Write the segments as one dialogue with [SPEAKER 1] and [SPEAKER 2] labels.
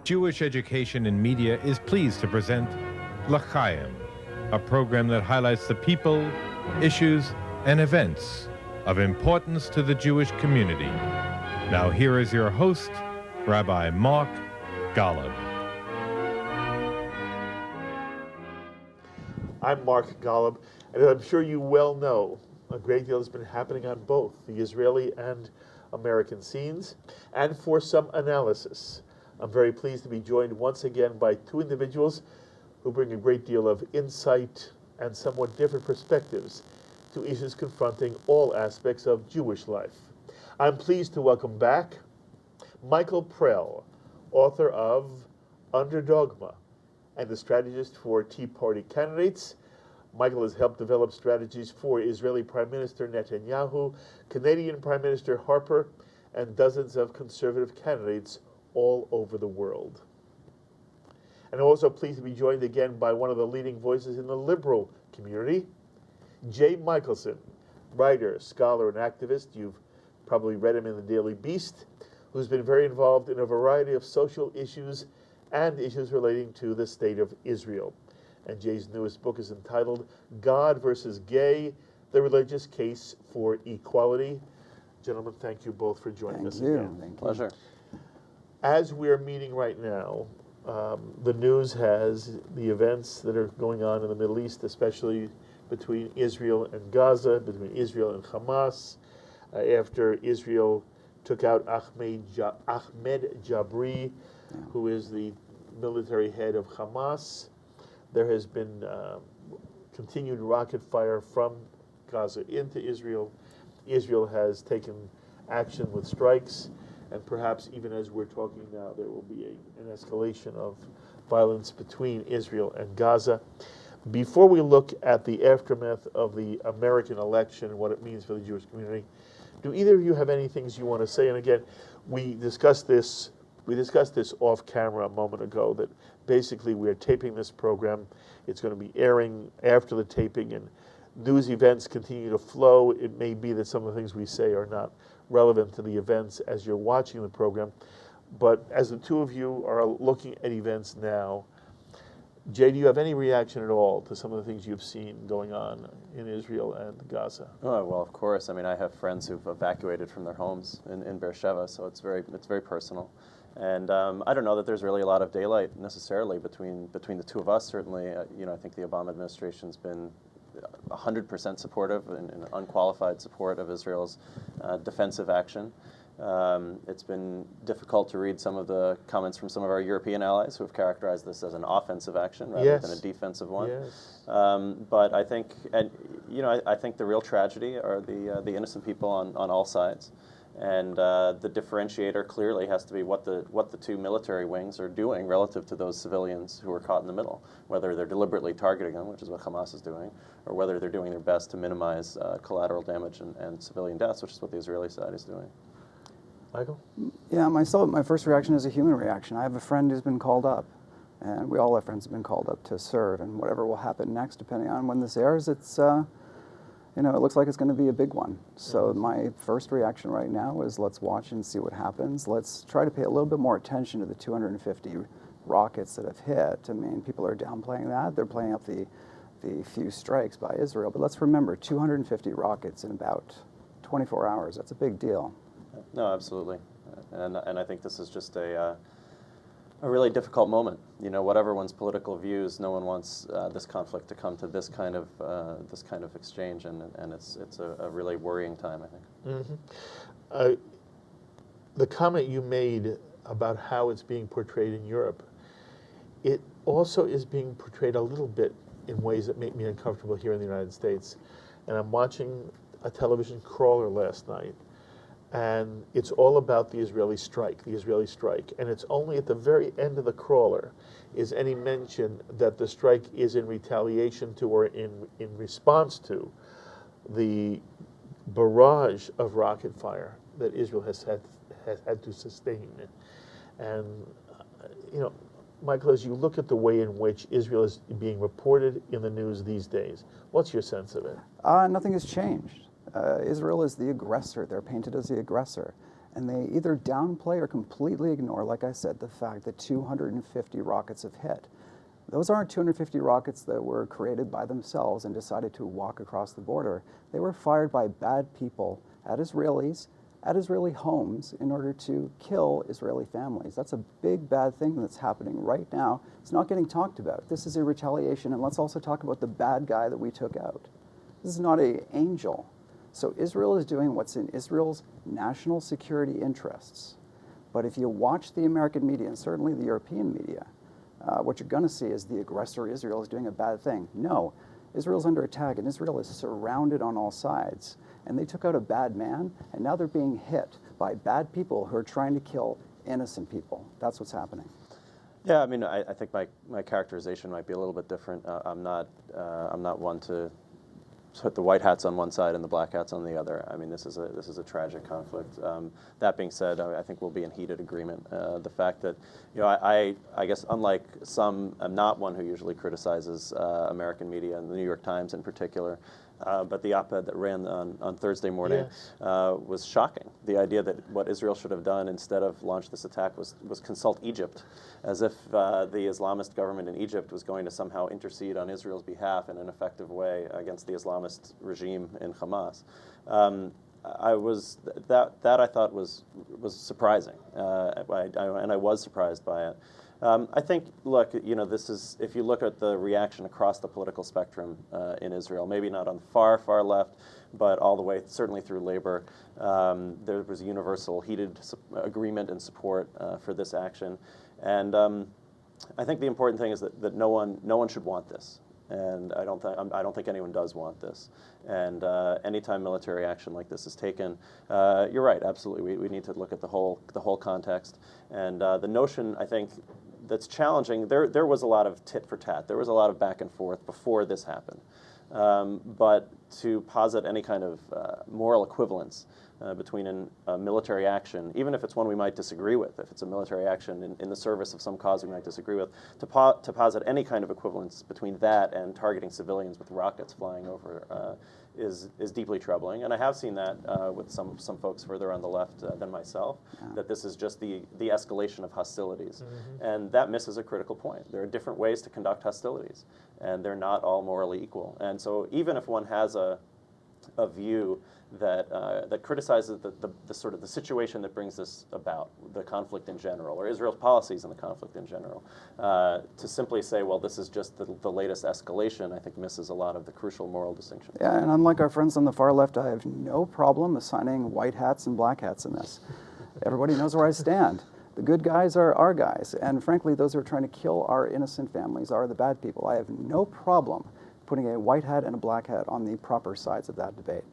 [SPEAKER 1] Jewish Education and Media is pleased to present Chayim, a program that highlights the people, issues, and events of importance to the Jewish community. Now here is your host, Rabbi Mark Golub.
[SPEAKER 2] I'm Mark Golub, and as I'm sure you well know, a great deal has been happening on both the Israeli and American scenes. And for some analysis, I'm very pleased to be joined once again by two individuals who bring a great deal of insight and somewhat different perspectives to issues confronting all aspects of Jewish life. I'm pleased to welcome back Michael Prell, author of Underdogma and the strategist for Tea Party candidates. Michael has helped develop strategies for Israeli Prime Minister Netanyahu, Canadian Prime Minister Harper, and dozens of conservative candidates all over the world. And I'm also pleased to be joined again by one of the leading voices in the liberal community, Jay Michaelson, writer, scholar, and activist. You've probably read him in the Daily Beast, who's been very involved in a variety of social issues and issues relating to the state of Israel. And Jay's newest book is entitled God versus Gay, The Religious Case for Equality. Gentlemen, thank you both for joining us again.
[SPEAKER 3] Thank you.
[SPEAKER 4] Pleasure.
[SPEAKER 2] As we're meeting right now, the news has the events that are going on in the Middle East, especially between Israel and Gaza, between Israel and Hamas, after Israel took out Ahmed Jabri, who is the military head of Hamas. There has been continued rocket fire from Gaza into Israel. Israel has taken action with strikes, and perhaps even as we're talking now, there will be an escalation of violence between Israel and Gaza. Before we look at the aftermath of the American election and what it means for the Jewish community, do either of you have any things you want to say? And again, we discussed this off camera a moment ago, that basically we are taping this program. It's going to be airing after the taping, and news events continue to flow. It may be that some of the things we say are not relevant to the events as you're watching the program. But as the two of you are looking at events now, Jay, do you have any reaction at all to some of the things you've seen going on in Israel and Gaza?
[SPEAKER 4] Oh, well, of course. I mean, I have friends who've evacuated from their homes in Beersheba, so it's very personal. And I don't know that there's really a lot of daylight necessarily between the two of us. Certainly, I think the Obama administration's been 100% supportive and unqualified support of Israel's defensive action. It's been difficult to read some of the comments from some of our European allies who have characterized this as an offensive action rather than a defensive one.
[SPEAKER 2] Yes.
[SPEAKER 4] But I think, I think the real tragedy are the innocent people on all sides. And the differentiator clearly has to be what the two military wings are doing relative to those civilians who are caught in the middle, whether they're deliberately targeting them, which is what Hamas is doing, or whether they're doing their best to minimize collateral damage and civilian deaths, which is what the Israeli side is doing.
[SPEAKER 2] Michael?
[SPEAKER 3] Yeah, my first reaction is a human reaction. I have a friend who's been called up, and we all have friends who've been called up to serve, and whatever will happen next, depending on when this airs, it's it looks like it's going to be a big one. So my first reaction right now is let's watch and see what happens. Let's try to pay a little bit more attention to the 250 rockets that have hit. I mean, people are downplaying that. They're playing up the few strikes by Israel. But let's remember, 250 rockets in about 24 hours. That's a big deal.
[SPEAKER 4] No, absolutely. And I think this is just a really difficult moment. Whatever one's political views, no one wants this conflict to come to this kind of exchange, and it's a really worrying time, I think.
[SPEAKER 2] Mm-hmm. The comment you made about how it's being portrayed in Europe, it also is being portrayed a little bit in ways that make me uncomfortable here in the United States. And I'm watching a television crawler last night, and it's all about the Israeli strike. And it's only at the very end of the crawler is any mention that the strike is in retaliation to or in response to the barrage of rocket fire that Israel has had to sustain. And, Michael, as you look at the way in which Israel is being reported in the news these days, what's your sense of it?
[SPEAKER 3] Nothing has changed. Israel is the aggressor. They're painted as the aggressor. And they either downplay or completely ignore, like I said, the fact that 250 rockets have hit. Those aren't 250 rockets that were created by themselves and decided to walk across the border. They were fired by bad people at Israelis, at Israeli homes, in order to kill Israeli families. That's a big bad thing that's happening right now. It's not getting talked about. This is a retaliation, and let's also talk about the bad guy that we took out. This is not an angel. So Israel is doing what's in Israel's national security interests. But if you watch the American media, and certainly the European media, what you're going to see is the aggressor Israel is doing a bad thing. No, Israel's under attack, and Israel is surrounded on all sides. And they took out a bad man, and now they're being hit by bad people who are trying to kill innocent people. That's what's happening.
[SPEAKER 4] Yeah, I mean, I think my characterization might be a little bit different. I'm not one to put the white hats on one side and the black hats on the other. I mean, this is a tragic conflict. That being said, I think we'll be in heated agreement. The fact that, I guess unlike some, I'm not one who usually criticizes American media and the New York Times in particular. But the op-ed that ran on Thursday morning was shocking. The idea that what Israel should have done instead of launch this attack was consult Egypt, as if the Islamist government in Egypt was going to somehow intercede on Israel's behalf in an effective way against the Islamist regime in Hamas. I thought was surprising, and I was surprised by it. I think, look, this is, if you look at the reaction across the political spectrum in Israel, maybe not on the far, far left, but all the way, certainly through labor, there was a universal heated agreement and support for this action. And I think the important thing is that no one should want this. And I don't think anyone does want this. And anytime military action like this is taken, you're right, absolutely. We need to look at the whole context. And the notion, I think, that's challenging. There was a lot of tit for tat. There was a lot of back and forth before this happened. But to posit any kind of moral equivalence between a military action, even if it's one we might disagree with, if it's a military action in the service of some cause we might disagree with, to posit any kind of equivalence between that and targeting civilians with rockets flying over is deeply troubling. And I have seen that with some folks further on the left than myself, that this is just the escalation of hostilities. Mm-hmm. And that misses a critical point. There are different ways to conduct hostilities, and they're not all morally equal. And so even if one has a view that criticizes the sort of the situation that brings this about, the conflict in general, or Israel's policies in the conflict in general, to simply say, well, this is just the latest escalation, I think misses a lot of the crucial moral distinctions.
[SPEAKER 3] Yeah, and unlike our friends on the far left, I have no problem assigning white hats and black hats in this. Everybody knows where I stand. The good guys are our guys, and frankly, those who are trying to kill our innocent families are the bad people. I have no problem putting a white hat and a black hat on the proper sides of that debate.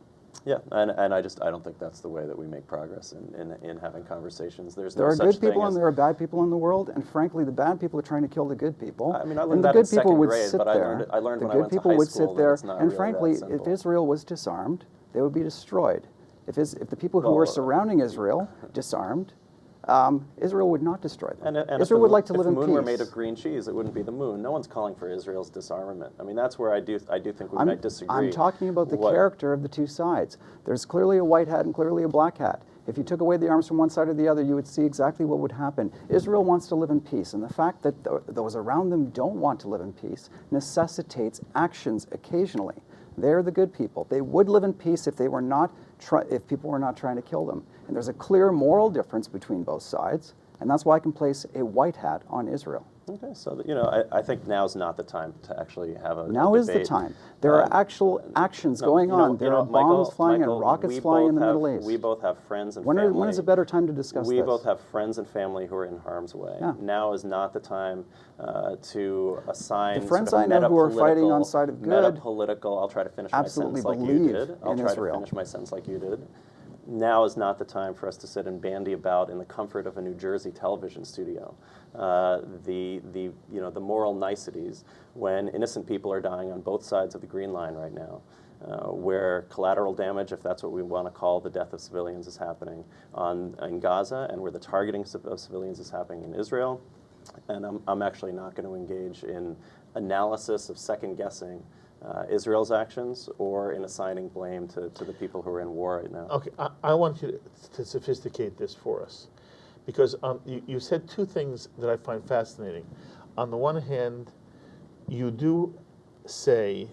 [SPEAKER 4] Yeah, and I don't think that's the way that we make progress in having conversations. There
[SPEAKER 3] are good people and there are bad people in the world, and frankly, the bad people are trying to kill the good people.
[SPEAKER 4] I mean, I learned that in second grade, but I learned when I went to high school that it's not really that simple.
[SPEAKER 3] And frankly, if Israel was disarmed, they would be destroyed. If the people who were surrounding Israel disarmed, Israel would not destroy them.
[SPEAKER 4] And
[SPEAKER 3] Israel would like to live in peace.
[SPEAKER 4] If the moon were made of green cheese, it wouldn't be the moon. No one's calling for Israel's disarmament. I mean, that's where I do think we might disagree.
[SPEAKER 3] I'm talking about the character of the two sides. There's clearly a white hat and clearly a black hat. If you took away the arms from one side or the other, you would see exactly what would happen. Israel wants to live in peace, and the fact that those around them don't want to live in peace necessitates actions occasionally. They're the good people. They would live in peace if if people were not trying to kill them. And there's a clear moral difference between both sides, and that's why I can place a white hat on Israel.
[SPEAKER 4] Okay, so I think now's not the time to actually have a
[SPEAKER 3] Now
[SPEAKER 4] debate.
[SPEAKER 3] Is the time. There are actual actions going on. There are bombs flying and rockets flying in the Middle East.
[SPEAKER 4] We both have friends and family.
[SPEAKER 3] When is a better time to discuss this?
[SPEAKER 4] We both have friends and family who are in harm's way. Yeah. Now is not the time to assign
[SPEAKER 3] the friends I know who are fighting on side of good.
[SPEAKER 4] Metapolitical. I'll try to finish my sentence like you did. I'll try to finish my sentence like you did. Now is not the time for us to sit and bandy about in the comfort of a New Jersey television studio. The moral niceties when innocent people are dying on both sides of the green line right now, where collateral damage, if that's what we want to call the death of civilians, is happening in Gaza, and where the targeting of civilians is happening in Israel. And I'm actually not going to engage in analysis of second guessing Israel's actions or in assigning blame to the people who are in war right now.
[SPEAKER 2] Okay, I want you to sophisticate this for us, because you said two things that I find fascinating. On the one hand, you do say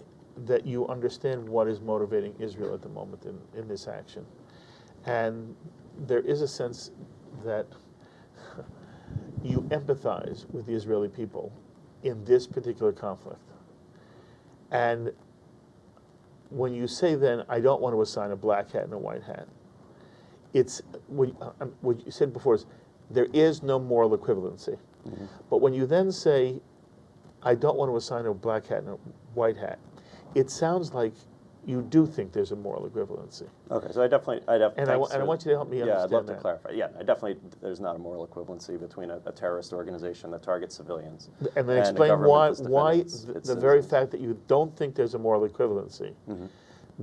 [SPEAKER 2] that you understand what is motivating Israel at the moment in this action. And there is a sense that you empathize with the Israeli people in this particular conflict. And when you say then, I don't want to assign a black hat and a white hat, it's what you said before is there is no moral equivalency. Mm-hmm. But when you then say, I don't want to assign a black hat and a white hat, it sounds like you do think there's a moral equivalency.
[SPEAKER 4] Okay, so I definitely
[SPEAKER 2] and I want you to help me understand that.
[SPEAKER 4] Yeah, I'd love to clarify. Yeah, I definitely, there's not a moral equivalency between a terrorist organization that targets civilians.
[SPEAKER 2] And then explain why the very fact that you don't think there's a moral equivalency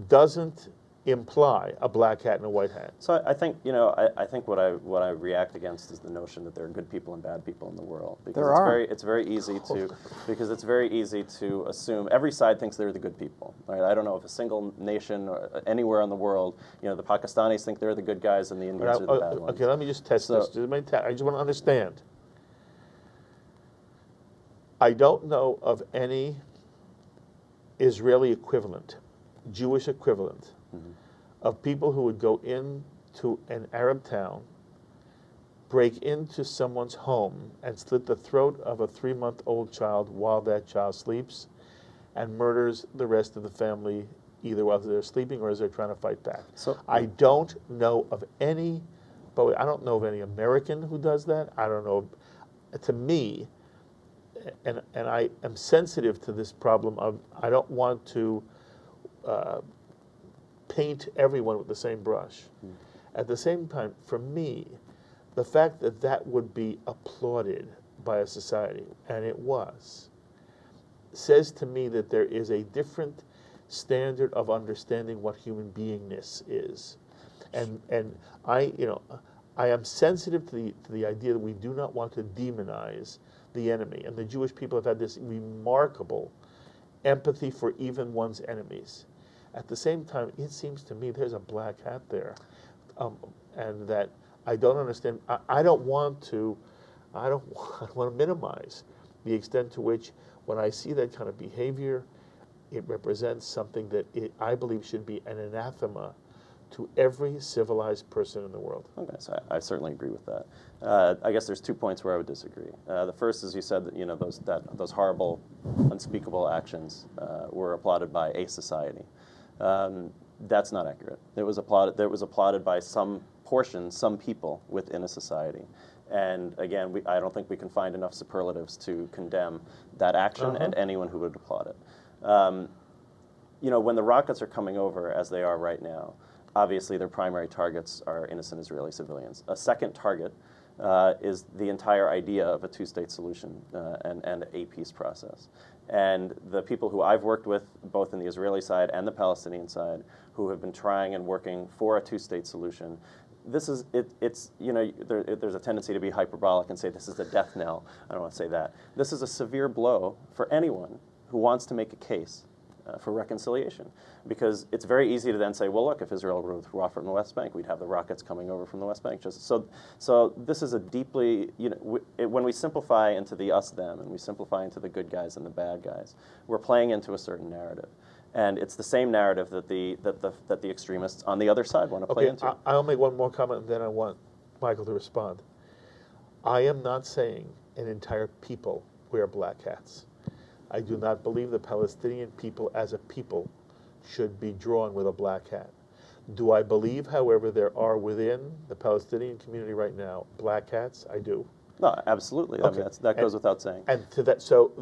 [SPEAKER 2] doesn't imply a black hat and a white hat.
[SPEAKER 4] So I think, I think what I react against is the notion that there are good people and bad people in the world. Because it's very easy to assume every side thinks they're the good people. Right? I don't know if a single nation or anywhere in the world, the Pakistanis think they're the good guys and the Indians are the bad ones.
[SPEAKER 2] Okay, let me just test this. I just want to understand. I don't know of any Israeli equivalent, Jewish equivalent, of people who would go into an Arab town, break into someone's home, and slit the throat of a 3-month-old child while that child sleeps, and murders the rest of the family either while they're sleeping or as they're trying to fight back. So I don't know of any, but I don't know of any American who does that. I don't know. To me, and I am sensitive to this problem of I don't want to paint everyone with the same brush. At the same time, for me, the fact that that would be applauded by a society, and it was, says to me that there is a different standard of understanding what human beingness is. And I am sensitive to the idea that we do not want to demonize the enemy. And the Jewish people have had this remarkable empathy for even one's enemies. At the same time, it seems to me there's a black hat there, and that I don't understand. I don't want to minimize the extent to which, when I see that kind of behavior, it represents something that I believe should be an anathema to every civilized person in the world.
[SPEAKER 4] Okay, so I certainly agree with that. I guess there's 2 points where I would disagree. The first is you said that those horrible, unspeakable actions were applauded by a society. That's not accurate. It was applauded by some portion, some people within a society. And again, I don't think we can find enough superlatives to condemn that action and anyone who would applaud it. When the rockets are coming over, as they are right now, obviously their primary targets are innocent Israeli civilians. A second target is the entire idea of a two-state solution and a peace process. And the people who I've worked with, both in the Israeli side and the Palestinian side, who have been trying and working for a two-state solution, there's a tendency to be hyperbolic and say this is the death knell. I don't want to say that. This is a severe blow for anyone who wants to make a case for reconciliation, because it's very easy to then say, well, look, if Israel were to withdraw from the West Bank, we'd have the rockets coming over from the West Bank. So this is a deeply, when we simplify into the us-them and we simplify into the good guys and the bad guys, we're playing into a certain narrative. And it's the same narrative that the extremists on the other side want to play into.
[SPEAKER 2] I'll make one more comment, and then I want Michael to respond. I am not saying an entire people wear black hats. I do not believe the Palestinian people as a people should be drawn with a black hat. Do I believe, however, there are within the Palestinian community right now black hats? I do.
[SPEAKER 4] No, absolutely. Okay. I mean, that goes without saying.
[SPEAKER 2] And to that, so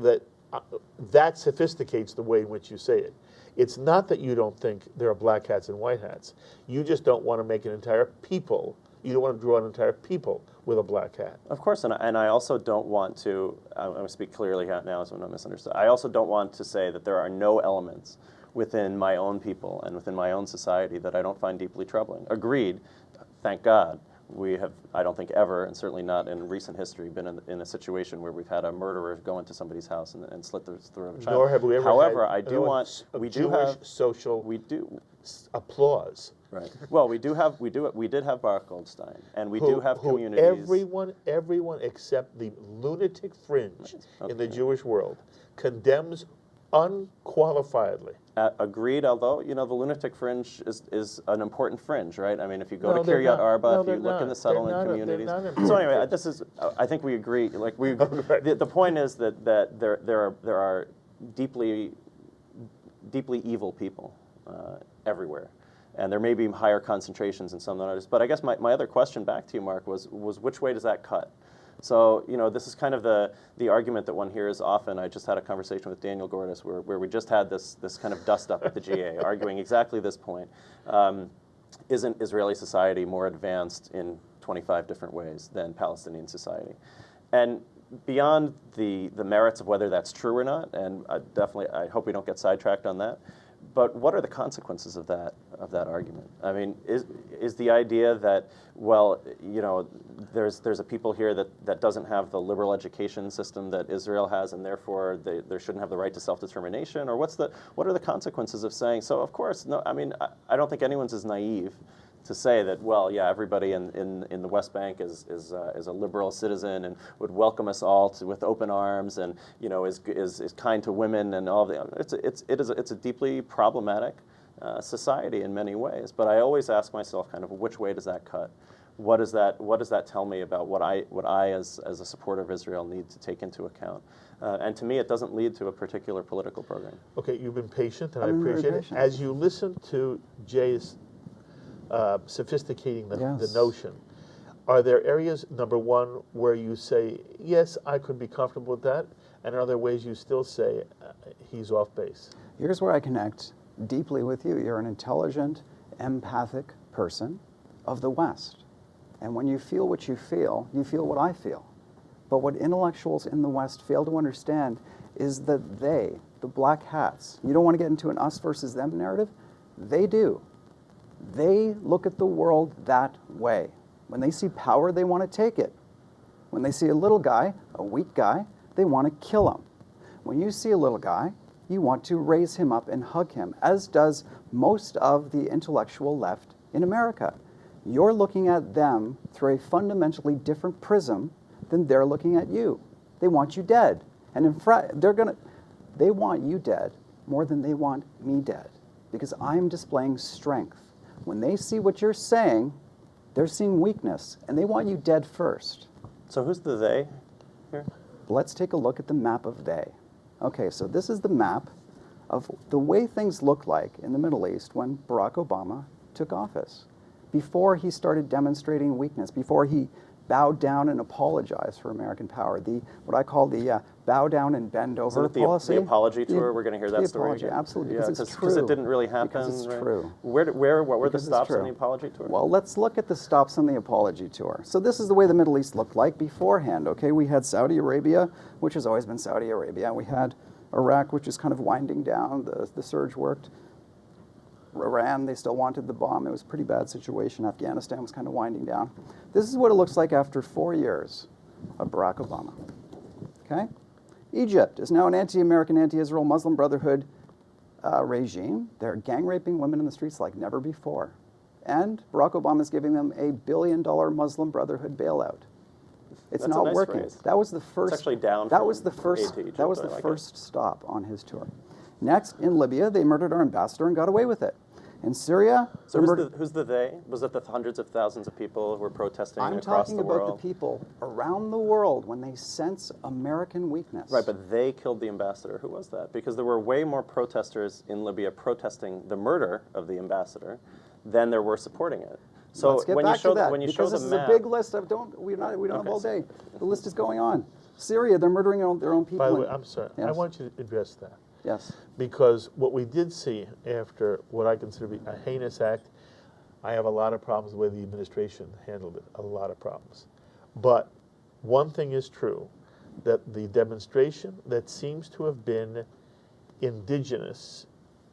[SPEAKER 2] that sophisticates the way in which you say it. It's not that you don't think there are black hats and white hats. You just don't want to make an entire people. You don't want to draw an entire people with a black hat.
[SPEAKER 4] Of course, and I also don't want to, I'm going to speak clearly now so I'm not misunderstood. I also don't want to say that there are no elements within my own people and within my own society that I don't find deeply troubling. Agreed, thank God, we have, I don't think ever, and certainly not in recent history, been in a situation where we've had a murderer go into somebody's house and slit the throat of a child.
[SPEAKER 2] Nor have we ever
[SPEAKER 4] However,
[SPEAKER 2] had
[SPEAKER 4] I do want, we do
[SPEAKER 2] Jewish
[SPEAKER 4] have,
[SPEAKER 2] social
[SPEAKER 4] we do,
[SPEAKER 2] applause.
[SPEAKER 4] right. Well, we did have Baruch Goldstein, and we do have
[SPEAKER 2] who
[SPEAKER 4] communities.
[SPEAKER 2] everyone except the lunatic fringe in the
[SPEAKER 4] Okay.
[SPEAKER 2] Jewish world condemns unqualifiedly.
[SPEAKER 4] Agreed, although, the lunatic fringe is an important fringe, right? I mean, if you go
[SPEAKER 2] No,
[SPEAKER 4] to
[SPEAKER 2] they're
[SPEAKER 4] Kiryat
[SPEAKER 2] not.
[SPEAKER 4] Arba,
[SPEAKER 2] No,
[SPEAKER 4] if you
[SPEAKER 2] they're
[SPEAKER 4] look in
[SPEAKER 2] not.
[SPEAKER 4] the settlement
[SPEAKER 2] They're not-
[SPEAKER 4] communities.
[SPEAKER 2] they're not important
[SPEAKER 4] So anyway,
[SPEAKER 2] fringe.
[SPEAKER 4] this is, I think we agree,
[SPEAKER 2] Right.
[SPEAKER 4] the point is that there are deeply evil people everywhere. And there may be higher concentrations in some than others. But I guess my other question back to you, Mark, was which way does that cut? So, this is kind of the argument that one hears often. I just had a conversation with Daniel Gordis where we just had this kind of dust up at the GA, arguing exactly this point. Isn't Israeli society more advanced in 25 different ways than Palestinian society? And beyond the merits of whether that's true or not, and I hope we don't get sidetracked on that, but what are the consequences of that argument? I mean, is the idea that, well, there's a people here that doesn't have the liberal education system that Israel has, and therefore they shouldn't have the right to self-determination? Or what are the consequences of saying, so of course, no, I mean, I don't think anyone's as naive to say that, well, yeah, everybody in the West Bank is a liberal citizen and would welcome us all with open arms, and is kind to women and all the. It's a deeply problematic society in many ways. But I always ask myself, kind of, which way does that cut? What does that tell me about what I as a supporter of Israel need to take into account? And to me, it doesn't lead to a particular political program.
[SPEAKER 2] Okay, you've been patient, and I
[SPEAKER 3] I'm very
[SPEAKER 2] appreciate it.
[SPEAKER 3] patient.
[SPEAKER 2] As you listen to Jay's sophisticating the
[SPEAKER 3] Yes.
[SPEAKER 2] notion, are there areas, number one, where you say, yes, I could be comfortable with that, and are there ways you still say he's off base?
[SPEAKER 3] Here's where I connect deeply with you. You're an intelligent, empathic person of the West. And when you feel what you feel what I feel. But what intellectuals in the West fail to understand is that they, the black hats, you don't want to get into an us versus them narrative, they do. They look at the world that way. When they see power, they want to take it. When they see a little guy, a weak guy, they want to kill him. When you see a little guy, you want to raise him up and hug him, as does most of the intellectual left in America. You're looking at them through a fundamentally different prism than they're looking at you. They want you dead. And in fact, they want you dead more than they want me dead, because I'm displaying strength. When they see what you're saying, they're seeing weakness, and they want you dead first.
[SPEAKER 4] So who's the they here?
[SPEAKER 3] Let's take a look at the map of they. Okay, so this is the map of the way things looked like in the Middle East when Barack Obama took office. Before he started demonstrating weakness, before he bowed down and apologized for American power, what I call the bow down and bend over policy.
[SPEAKER 4] The apology tour, we're going to hear that story
[SPEAKER 3] apology,
[SPEAKER 4] again?
[SPEAKER 3] absolutely, because it's true.
[SPEAKER 4] Because it didn't really happen.
[SPEAKER 3] Because it's
[SPEAKER 4] right?
[SPEAKER 3] true.
[SPEAKER 4] What were
[SPEAKER 3] Because
[SPEAKER 4] the
[SPEAKER 3] it's
[SPEAKER 4] stops on
[SPEAKER 3] true.
[SPEAKER 4] the apology tour?
[SPEAKER 3] Well, let's look at the stops on the apology tour. So this is the way the Middle East looked like beforehand, okay? We had Saudi Arabia, which has always been Saudi Arabia. We had Iraq, which is kind of winding down. The surge worked. Iran, they still wanted the bomb. It was a pretty bad situation. Afghanistan was kind of winding down. This is what it looks like after 4 years of Barack Obama, okay? Egypt is now an anti-American, anti-Israel Muslim Brotherhood regime. They're gang raping women in the streets like never before. And Barack Obama is giving them a $1 billion Muslim Brotherhood bailout. It's
[SPEAKER 4] That's
[SPEAKER 3] not
[SPEAKER 4] a nice
[SPEAKER 3] working.
[SPEAKER 4] phrase.
[SPEAKER 3] That was the first.
[SPEAKER 4] It's actually down
[SPEAKER 3] That
[SPEAKER 4] from
[SPEAKER 3] was the first.
[SPEAKER 4] aid to Egypt,
[SPEAKER 3] That was
[SPEAKER 4] I
[SPEAKER 3] the
[SPEAKER 4] like it.
[SPEAKER 3] first stop on his tour. Next, in Libya, they murdered our ambassador and got away with it. In Syria,
[SPEAKER 4] So
[SPEAKER 3] they
[SPEAKER 4] who's the they? Was it the hundreds of thousands of people who were protesting
[SPEAKER 3] I'm
[SPEAKER 4] across
[SPEAKER 3] talking
[SPEAKER 4] the
[SPEAKER 3] about
[SPEAKER 4] world?
[SPEAKER 3] the people around the world when they sense American weakness.
[SPEAKER 4] Right, but they killed the ambassador. Who was that? Because there were way more protesters in Libya protesting the murder of the ambassador than there were supporting it. So
[SPEAKER 3] let's get
[SPEAKER 4] when
[SPEAKER 3] back
[SPEAKER 4] you show
[SPEAKER 3] to that,
[SPEAKER 4] when you
[SPEAKER 3] because
[SPEAKER 4] show
[SPEAKER 3] this
[SPEAKER 4] the
[SPEAKER 3] is
[SPEAKER 4] map,
[SPEAKER 3] a big list. We don't have all day. The list is going on. Syria, they're murdering their own people.
[SPEAKER 2] By the way, I'm sorry. I
[SPEAKER 3] Yes.
[SPEAKER 2] want you to address that.
[SPEAKER 3] Yes.
[SPEAKER 2] Because what we did see after what I consider to be a heinous act, I have a lot of problems with the way the administration handled it, a lot of problems. But one thing is true, that the demonstration that seems to have been indigenous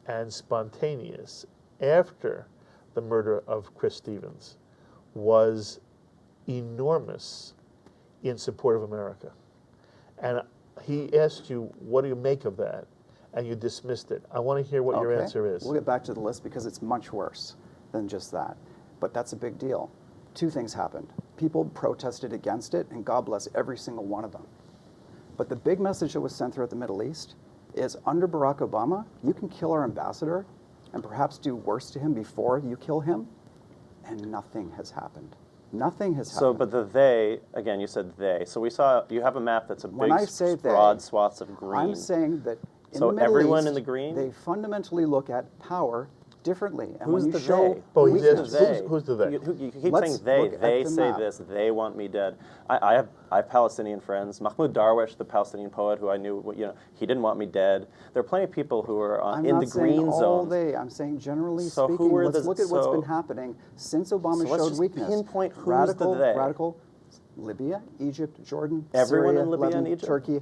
[SPEAKER 2] and spontaneous after the murder of Chris Stevens was enormous in support of America. And he asked you, what do you make of that? And you dismissed it. I want to hear what your answer is.
[SPEAKER 3] We'll get back to the list because it's much worse than just that. But that's a big deal. Two things happened. People protested against it, and God bless every single one of them. But the big message that was sent throughout the Middle East is under Barack Obama, you can kill our ambassador and perhaps do worse to him before you kill him, and nothing has happened. Nothing has happened.
[SPEAKER 4] So, but the they, again, you said they. So we saw, you have a map that's a
[SPEAKER 3] When I
[SPEAKER 4] big,
[SPEAKER 3] say
[SPEAKER 4] broad
[SPEAKER 3] they,
[SPEAKER 4] swaths of green.
[SPEAKER 3] I'm saying that in
[SPEAKER 4] So
[SPEAKER 3] the Middle
[SPEAKER 4] everyone
[SPEAKER 3] East,
[SPEAKER 4] in the green?
[SPEAKER 3] they fundamentally look at power differently. And
[SPEAKER 4] Who's
[SPEAKER 3] when you
[SPEAKER 4] the
[SPEAKER 3] show
[SPEAKER 4] they?
[SPEAKER 2] Oh,
[SPEAKER 4] Who's
[SPEAKER 2] he's
[SPEAKER 4] the
[SPEAKER 2] asked,
[SPEAKER 4] they?
[SPEAKER 2] who's the they?
[SPEAKER 4] You keep
[SPEAKER 3] Let's
[SPEAKER 4] saying they.
[SPEAKER 3] look at
[SPEAKER 4] They
[SPEAKER 3] the
[SPEAKER 4] say
[SPEAKER 3] map.
[SPEAKER 4] this. They want me dead. I have Palestinian friends. Mahmoud Darwish, the Palestinian poet who I knew, he didn't want me dead. There are plenty of people who are
[SPEAKER 3] I'm
[SPEAKER 4] in
[SPEAKER 3] not
[SPEAKER 4] the
[SPEAKER 3] saying
[SPEAKER 4] green
[SPEAKER 3] all
[SPEAKER 4] zone.
[SPEAKER 3] they. I'm saying generally
[SPEAKER 4] So who
[SPEAKER 3] speaking.
[SPEAKER 4] are
[SPEAKER 3] Let's
[SPEAKER 4] the-
[SPEAKER 3] look at what's
[SPEAKER 4] so-
[SPEAKER 3] been happening since Obama
[SPEAKER 4] So let's
[SPEAKER 3] showed
[SPEAKER 4] just
[SPEAKER 3] weakness.
[SPEAKER 4] pinpoint who's
[SPEAKER 3] radical,
[SPEAKER 4] the they.
[SPEAKER 3] Radical, Libya, Egypt, Jordan,
[SPEAKER 4] Everyone
[SPEAKER 3] Syria,
[SPEAKER 4] in Libya
[SPEAKER 3] Lebanon,
[SPEAKER 4] and Egypt?
[SPEAKER 3] Turkey.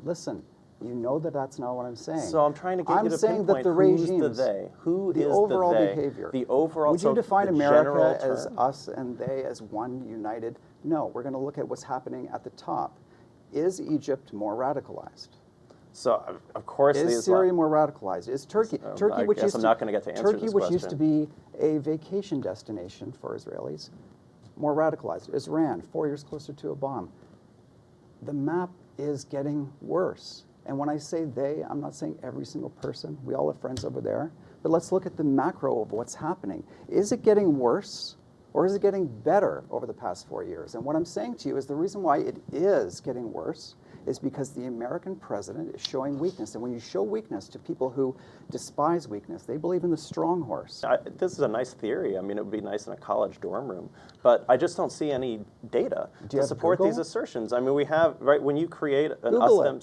[SPEAKER 3] Listen, you know that that's not what I'm saying.
[SPEAKER 4] So I'm trying to get
[SPEAKER 3] I'm
[SPEAKER 4] you to
[SPEAKER 3] saying that
[SPEAKER 4] pinpoint
[SPEAKER 3] the
[SPEAKER 4] who's
[SPEAKER 3] regimes,
[SPEAKER 4] the they. Who
[SPEAKER 3] the
[SPEAKER 4] is
[SPEAKER 3] overall
[SPEAKER 4] the they?
[SPEAKER 3] behavior.
[SPEAKER 4] The overall.
[SPEAKER 3] Would you
[SPEAKER 4] so
[SPEAKER 3] define
[SPEAKER 4] the
[SPEAKER 3] America
[SPEAKER 4] general
[SPEAKER 3] as
[SPEAKER 4] term?
[SPEAKER 3] us and they as one united? No, we're going to look at what's happening at the top. Is Egypt more radicalized?
[SPEAKER 4] So of course
[SPEAKER 3] Is
[SPEAKER 4] the
[SPEAKER 3] Syria more radicalized? Is Turkey,
[SPEAKER 4] I
[SPEAKER 3] which
[SPEAKER 4] guess
[SPEAKER 3] used
[SPEAKER 4] I'm
[SPEAKER 3] to,
[SPEAKER 4] not gonna get to answer
[SPEAKER 3] Turkey,
[SPEAKER 4] this
[SPEAKER 3] which used to
[SPEAKER 4] question.
[SPEAKER 3] be a vacation destination for Israelis, more radicalized? Is Iran 4 years closer to a bomb? The map is getting worse. And when I say they, I'm not saying every single person. We all have friends over there. But let's look at the macro of what's happening. Is it getting worse or is it getting better over the past 4 years? And what I'm saying to you is the reason why it is getting worse is because the American president is showing weakness. And when you show weakness to people who despise weakness, they believe in the strong horse.
[SPEAKER 4] This is a nice theory. I mean, it would be nice in a college dorm room, but I just don't see any data to
[SPEAKER 3] have
[SPEAKER 4] support
[SPEAKER 3] Google?
[SPEAKER 4] these assertions. I mean, we have right when you create an
[SPEAKER 3] Google
[SPEAKER 4] us-them.
[SPEAKER 3] it.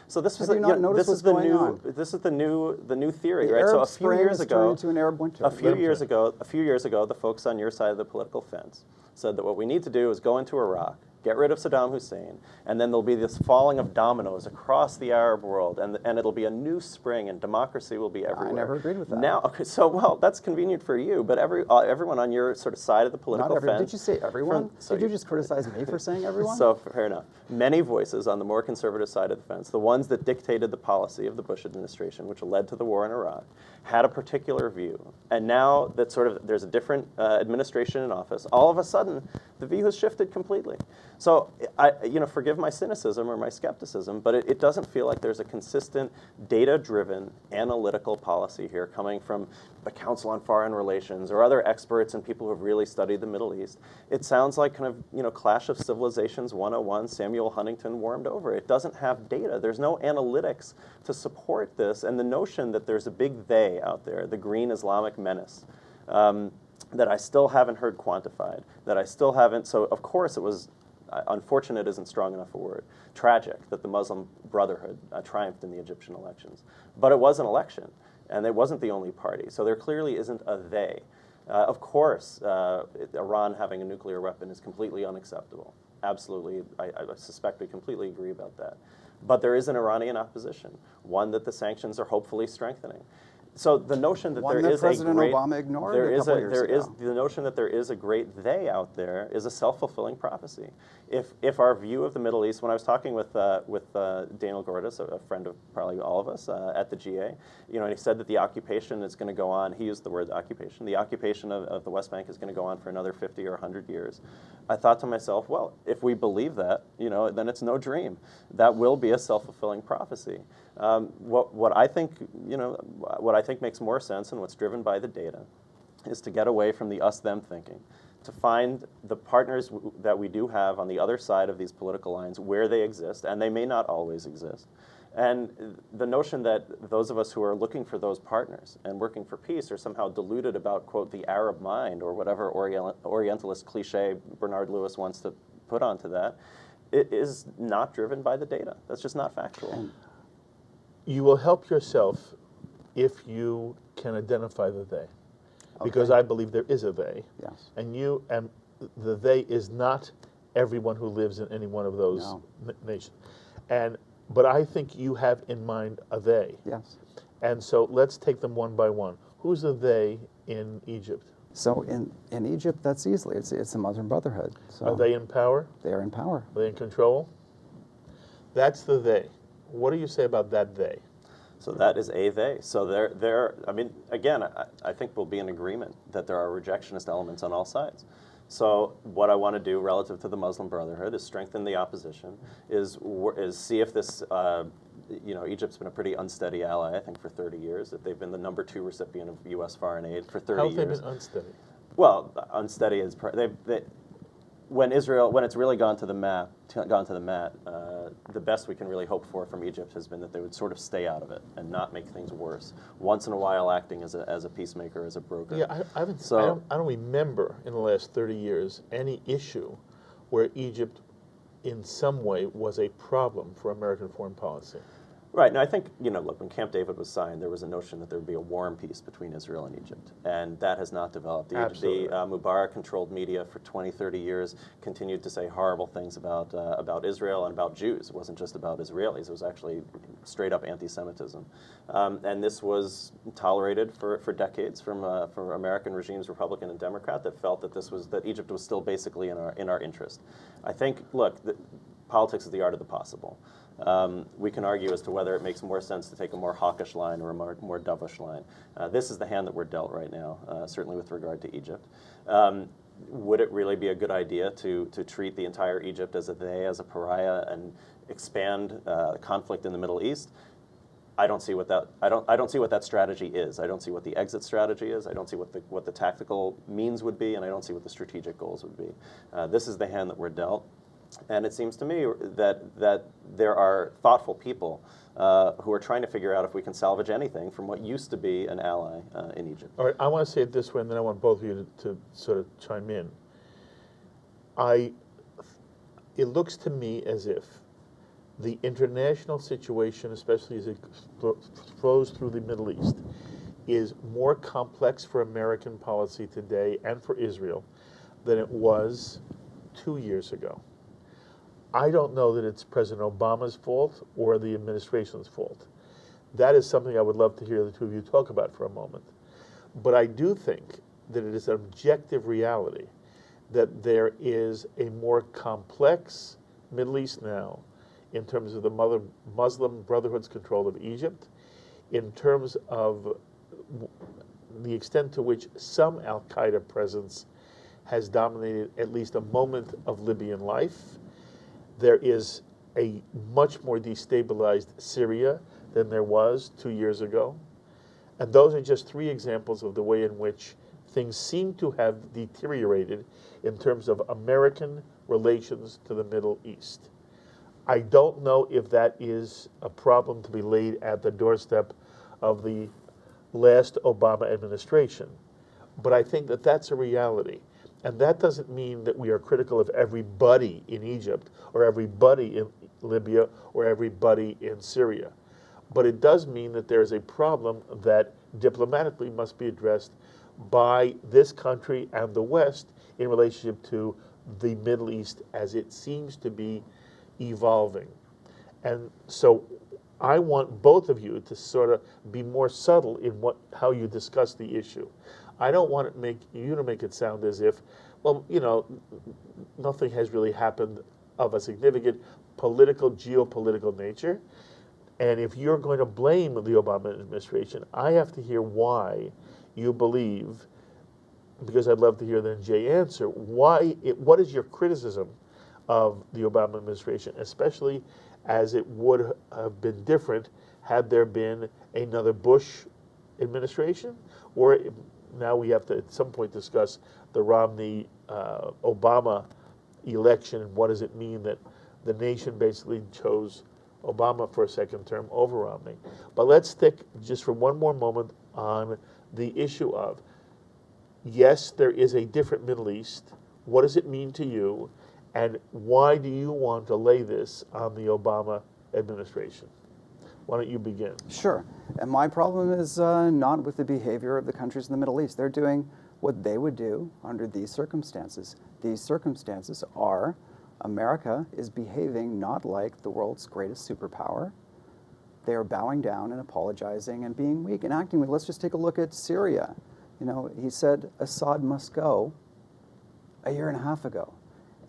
[SPEAKER 4] So this was
[SPEAKER 3] Have you not noticed
[SPEAKER 4] this is
[SPEAKER 3] what's
[SPEAKER 4] the
[SPEAKER 3] going
[SPEAKER 4] new
[SPEAKER 3] on?
[SPEAKER 4] this is the new theory,
[SPEAKER 3] The
[SPEAKER 4] right?
[SPEAKER 3] Arab
[SPEAKER 4] So a few
[SPEAKER 3] Spring
[SPEAKER 4] years
[SPEAKER 3] is turning
[SPEAKER 4] ago,
[SPEAKER 3] into an Arab winter.
[SPEAKER 4] a few years ago, the folks on your side of the political fence said that what we need to do is go into Iraq, get rid of Saddam Hussein, and then there'll be this falling of dominoes across the Arab world, and it'll be a new spring, and democracy will be everywhere.
[SPEAKER 3] I never agreed with that.
[SPEAKER 4] Now, okay, so well, that's convenient for you, but everyone on your sort of side of the political
[SPEAKER 3] Not everyone.
[SPEAKER 4] fence.
[SPEAKER 3] Did you say everyone?
[SPEAKER 4] So
[SPEAKER 3] Did you just criticize me for saying everyone?
[SPEAKER 4] So fair enough. Many voices on the more conservative side of the fence, the ones that dictated the policy of the Bush administration, which led to the war in Iraq, had a particular view. And now that sort of there's a different administration in office, all of a sudden the view has shifted completely. So forgive my cynicism or my skepticism, but it doesn't feel like there's a consistent, data-driven, analytical policy here coming from the Council on Foreign Relations or other experts and people who have really studied the Middle East. It sounds like kind of, Clash of Civilizations 101, Samuel Huntington warmed over. It doesn't have data. There's no analytics to support this, and the notion that there's a big they out there, the green Islamic menace, that I still haven't heard quantified, that I still haven't, so of course it was, unfortunate isn't strong enough a word, tragic that the Muslim Brotherhood triumphed in the Egyptian elections. But it was an election, and it wasn't the only party, so there clearly isn't a they. Of course, Iran having a nuclear weapon is completely unacceptable. Absolutely, I suspect we completely agree about that. But there is an Iranian opposition, one that the sanctions are hopefully strengthening. So the notion that
[SPEAKER 3] One
[SPEAKER 4] there
[SPEAKER 3] that
[SPEAKER 4] is
[SPEAKER 3] President
[SPEAKER 4] a great,
[SPEAKER 3] Obama ignored
[SPEAKER 4] there
[SPEAKER 3] a
[SPEAKER 4] is
[SPEAKER 3] couple years ago.
[SPEAKER 4] the notion that there is a great they out there is a self-fulfilling prophecy. If our view of the Middle East, when I was talking with Daniel Gordis, a friend of probably all of us at the GA, and he said that the occupation is going to go on. He used the word occupation. The occupation of the West Bank is going to go on for another 50 or 100 years. I thought to myself, well, if we believe that, then it's no dream. That will be a self-fulfilling prophecy. What I think makes more sense and what's driven by the data is to get away from the us-them thinking, to find the partners that we do have on the other side of these political lines where they exist, and they may not always exist. And the notion that those of us who are looking for those partners and working for peace are somehow deluded about, quote, the Arab mind or whatever Orientalist cliche Bernard Lewis wants to put onto that, it is not driven by the data. That's just not factual.
[SPEAKER 2] You will help yourself if you can identify the they. Because I believe there is a they.
[SPEAKER 3] Yes.
[SPEAKER 2] And the they is not everyone who lives in any one of those nations. But I think you have in mind a they.
[SPEAKER 3] Yes.
[SPEAKER 2] And so let's take them one by one. Who's the they in Egypt?
[SPEAKER 3] So in Egypt, that's easily, it's the Muslim Brotherhood. So
[SPEAKER 2] Are they in power?
[SPEAKER 3] they are in power.
[SPEAKER 2] Are they in control? That's the they. What do you say about that they?
[SPEAKER 4] So that is a they. So they're I mean, again, I think we'll be in agreement that there are rejectionist elements on all sides. So what I want to do relative to the Muslim Brotherhood is strengthen the opposition, is see if this, Egypt's been a pretty unsteady ally, I think, for 30 years, that they've been the number 2 recipient of U.S. foreign aid for 30
[SPEAKER 2] How
[SPEAKER 4] years.
[SPEAKER 2] have they been unsteady?
[SPEAKER 4] Well, unsteady is when it's really gone to the mat, the best we can really hope for from Egypt has been that they would sort of stay out of it and not make things worse. Once in a while, acting as a peacemaker, as a broker.
[SPEAKER 2] Yeah, I don't remember in the last 30 years any issue where Egypt, in some way, was a problem for American foreign policy.
[SPEAKER 4] Right, and I think, look, when Camp David was signed, there was a notion that there would be a war and peace between Israel and Egypt, and that has not developed.
[SPEAKER 2] Absolutely.
[SPEAKER 4] The Mubarak-controlled media for 20, 30 years continued to say horrible things about Israel and about Jews. It wasn't just about Israelis. It was actually straight-up anti-Semitism. And this was tolerated for decades from American regimes, Republican and Democrat, that felt that Egypt was still basically in our interest. I think, look, politics is the art of the possible. We can argue as to whether it makes more sense to take a more hawkish line or a more dovish line. This is the hand that we're dealt right now, certainly with regard to Egypt. Would it really be a good idea to treat the entire Egypt as a pariah, and expand conflict in the Middle East? I don't see what that strategy is. I don't see what the exit strategy is. I don't see what the tactical means would be, and I don't see what the strategic goals would be. This is the hand that we're dealt. And it seems to me that there are thoughtful people who are trying to figure out if we can salvage anything from what used to be an ally in Egypt.
[SPEAKER 2] All right, I want to say it this way, and then I want both of you to sort of chime in. It looks to me as if the international situation, especially as it flows through the Middle East, is more complex for American policy today and for Israel than it was 2 years ago. I don't know that it's President Obama's fault or the administration's fault. That is something I would love to hear the two of you talk about for a moment. But I do think that it is an objective reality that there is a more complex Middle East now in terms of the Muslim Brotherhood's control of Egypt, in terms of the extent to which some al-Qaeda presence has dominated at least a moment of Libyan life. There is a much more destabilized Syria than there was 2 years ago. And those are just 3 examples of the way in which things seem to have deteriorated in terms of American relations to the Middle East. I don't know if that is a problem to be laid at the doorstep of the last Obama administration, but I think that that's a reality. And that doesn't mean that we are critical of everybody in Egypt or everybody in Libya or everybody in Syria. But it does mean that there is a problem that diplomatically must be addressed by this country and the West in relationship to the Middle East as it seems to be evolving. And so I want both of you to sort of be more subtle in how you discuss the issue. I don't want you to make it sound as if, well, nothing has really happened of a significant geopolitical nature. And if you're going to blame the Obama administration, I have to hear why you believe, because I'd love to hear then Jay answer, what is your criticism of the Obama administration, especially as it would have been different had there been another Bush administration? Or now we have to at some point discuss the Romney-Obama election, and what does it mean that the nation basically chose Obama for a second term over Romney. But let's stick just for one more moment on the issue of, yes, there is a different Middle East. What does it mean to you? And why do you want to lay this on the Obama administration? Why don't you begin?
[SPEAKER 3] Sure. And my problem is not with the behavior of the countries in the Middle East. They're doing what they would do under these circumstances. These circumstances are America is behaving not like the world's greatest superpower. They are bowing down and apologizing and being weak and acting weak. Let's just take a look at Syria. You know, he said Assad must go a year and a half ago,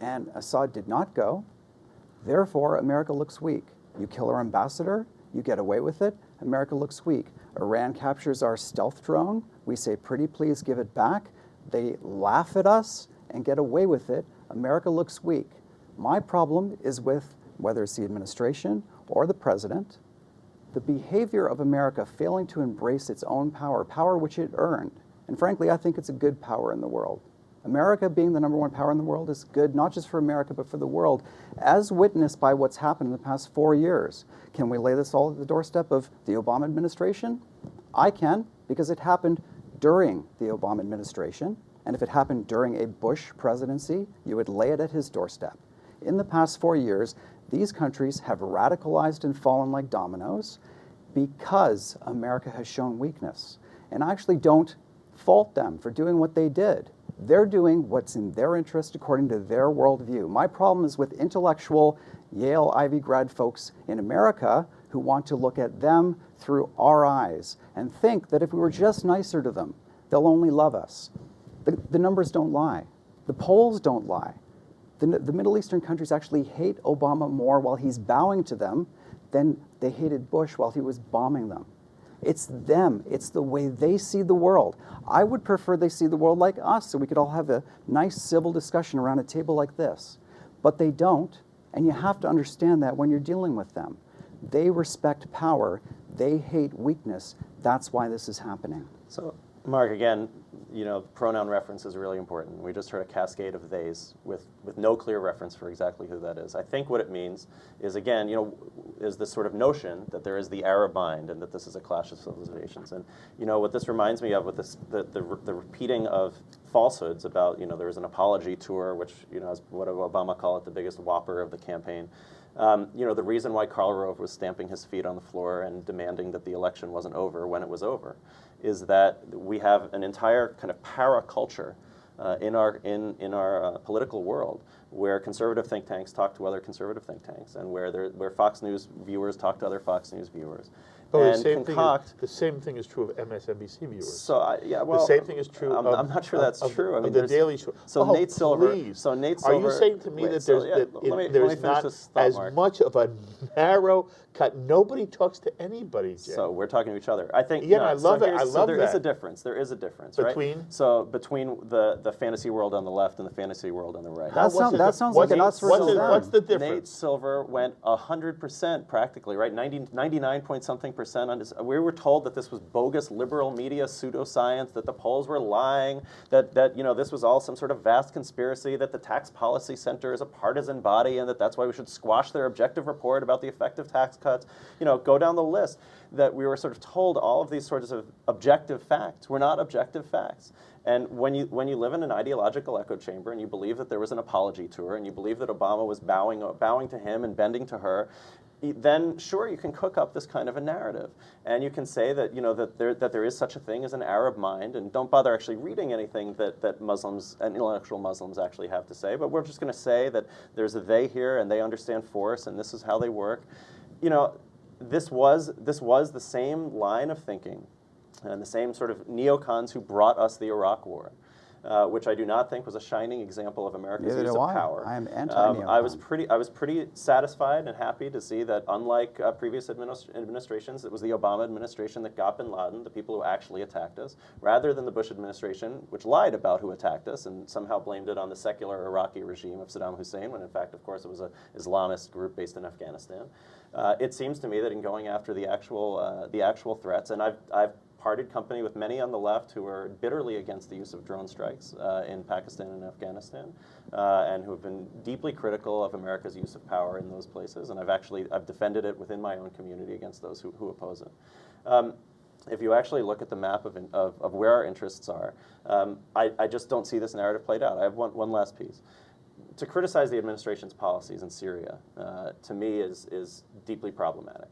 [SPEAKER 3] and Assad did not go. Therefore, America looks weak. You kill our ambassador, you get away with it, America looks weak. Iran captures our stealth drone, we say, pretty please give it back. They laugh at us and get away with it. America looks weak. My problem is with, whether it's the administration or the president, the behavior of America failing to embrace its own power, power which it earned. And frankly, I think it's a good power in the world. America being the number one power in the world is good, not just for America, but for the world, as witnessed by what's happened in the past 4 years. Can we lay this all at the doorstep of the Obama administration? I can, because it happened during the Obama administration. And if it happened during a Bush presidency, you would lay it at his doorstep. In the past 4 years, these countries have radicalized and fallen like dominoes because America has shown weakness. And I actually don't fault them for doing what they did. They're doing what's in their interest according to their worldview. My problem is with intellectual Yale Ivy grad folks in America who want to look at them through our eyes and think that if we were just nicer to them, they'll only love us. The numbers don't lie. The polls don't lie. The Middle Eastern countries actually hate Obama more while he's bowing to them than they hated Bush while he was bombing them. It's them. It's the way they see the world. I would prefer they see the world like us so we could all have a nice civil discussion around a table like this. But they don't, and you have to understand that when you're dealing with them. They respect power. They hate weakness. That's why this is happening.
[SPEAKER 4] So, Mark, again, you know, pronoun reference is really important. We just heard a cascade of theys with no clear reference for exactly who that is. I think what it means is, again, you know, is this sort of notion that there is the Arab mind and that this is a clash of civilizations. And, you know, what this reminds me of with this, the repeating of falsehoods about, you know, there was an apology tour, which, you know, is what Obama called it, the biggest whopper of the campaign. You know, the reason why Karl Rove was stamping his feet on the floor and demanding that the election wasn't over when it was over is that we have an entire kind of para-culture in our political world where conservative think tanks talk to other conservative think tanks and where Fox News viewers talk to other Fox News viewers.
[SPEAKER 2] Oh,
[SPEAKER 4] And
[SPEAKER 2] the same thing is true of MSNBC viewers.
[SPEAKER 4] So yeah, well,
[SPEAKER 2] the same thing is true.
[SPEAKER 4] I'm not sure that's true. I mean,
[SPEAKER 2] the Daily Show.
[SPEAKER 4] So
[SPEAKER 2] oh,
[SPEAKER 4] Nate Silver.
[SPEAKER 2] Please.
[SPEAKER 4] So Nate
[SPEAKER 2] Are
[SPEAKER 4] Silver.
[SPEAKER 2] you saying to me
[SPEAKER 4] wait,
[SPEAKER 2] that
[SPEAKER 4] so,
[SPEAKER 2] there's not as
[SPEAKER 4] Mark.
[SPEAKER 2] much of a narrow cut? Nobody talks to anybody, Jay.
[SPEAKER 4] So we're talking to each other. I think.
[SPEAKER 2] Yeah,
[SPEAKER 4] no,
[SPEAKER 2] I love it. I love
[SPEAKER 4] there
[SPEAKER 2] that.
[SPEAKER 4] is a difference. There is a difference,
[SPEAKER 2] Between?
[SPEAKER 4] right? So between the fantasy world on the left and the fantasy world on the right.
[SPEAKER 3] That sounds like an us versus them.
[SPEAKER 2] What's the difference?
[SPEAKER 4] Nate Silver went 100% practically, right? 99 point something percent on his. We were told that this was bogus liberal media pseudoscience, that the polls were lying, that you know this was all some sort of vast conspiracy, that the Tax Policy Center is a partisan body, and that's why we should squash their objective report about the effect of tax cuts. You know, go down the list. That we were sort of told all of these sorts of objective facts. We're not objective facts. And when you live in an ideological echo chamber and you believe that there was an apology tour and you believe that Obama was bowing to him and bending to her, then sure, you can cook up this kind of a narrative, and you can say that you know that there is such a thing as an Arab mind, and don't bother actually reading anything that Muslims and intellectual Muslims actually have to say. But we're just going to say that there's a they here, and they understand force, and this is how they work. You know, this was the same line of thinking, and the same sort of neocons who brought us the Iraq War. Which I do not think was a shining example of America's use of power.
[SPEAKER 3] I am anti-neocon.
[SPEAKER 4] I was pretty satisfied and happy to see that, unlike previous administrations, it was the Obama administration that got bin Laden, the people who actually attacked us, rather than the Bush administration, which lied about who attacked us and somehow blamed it on the secular Iraqi regime of Saddam Hussein, when in fact, of course, it was an Islamist group based in Afghanistan. It seems to me that in going after the actual threats, and I've parted company with many on the left who are bitterly against the use of drone strikes in Pakistan and Afghanistan, and who have been deeply critical of America's use of power in those places. And I've defended it within my own community against those who oppose it. If you actually look at the map of where our interests are, I just don't see this narrative played out. I have one last piece. To criticize the administration's policies in Syria, to me, is deeply problematic.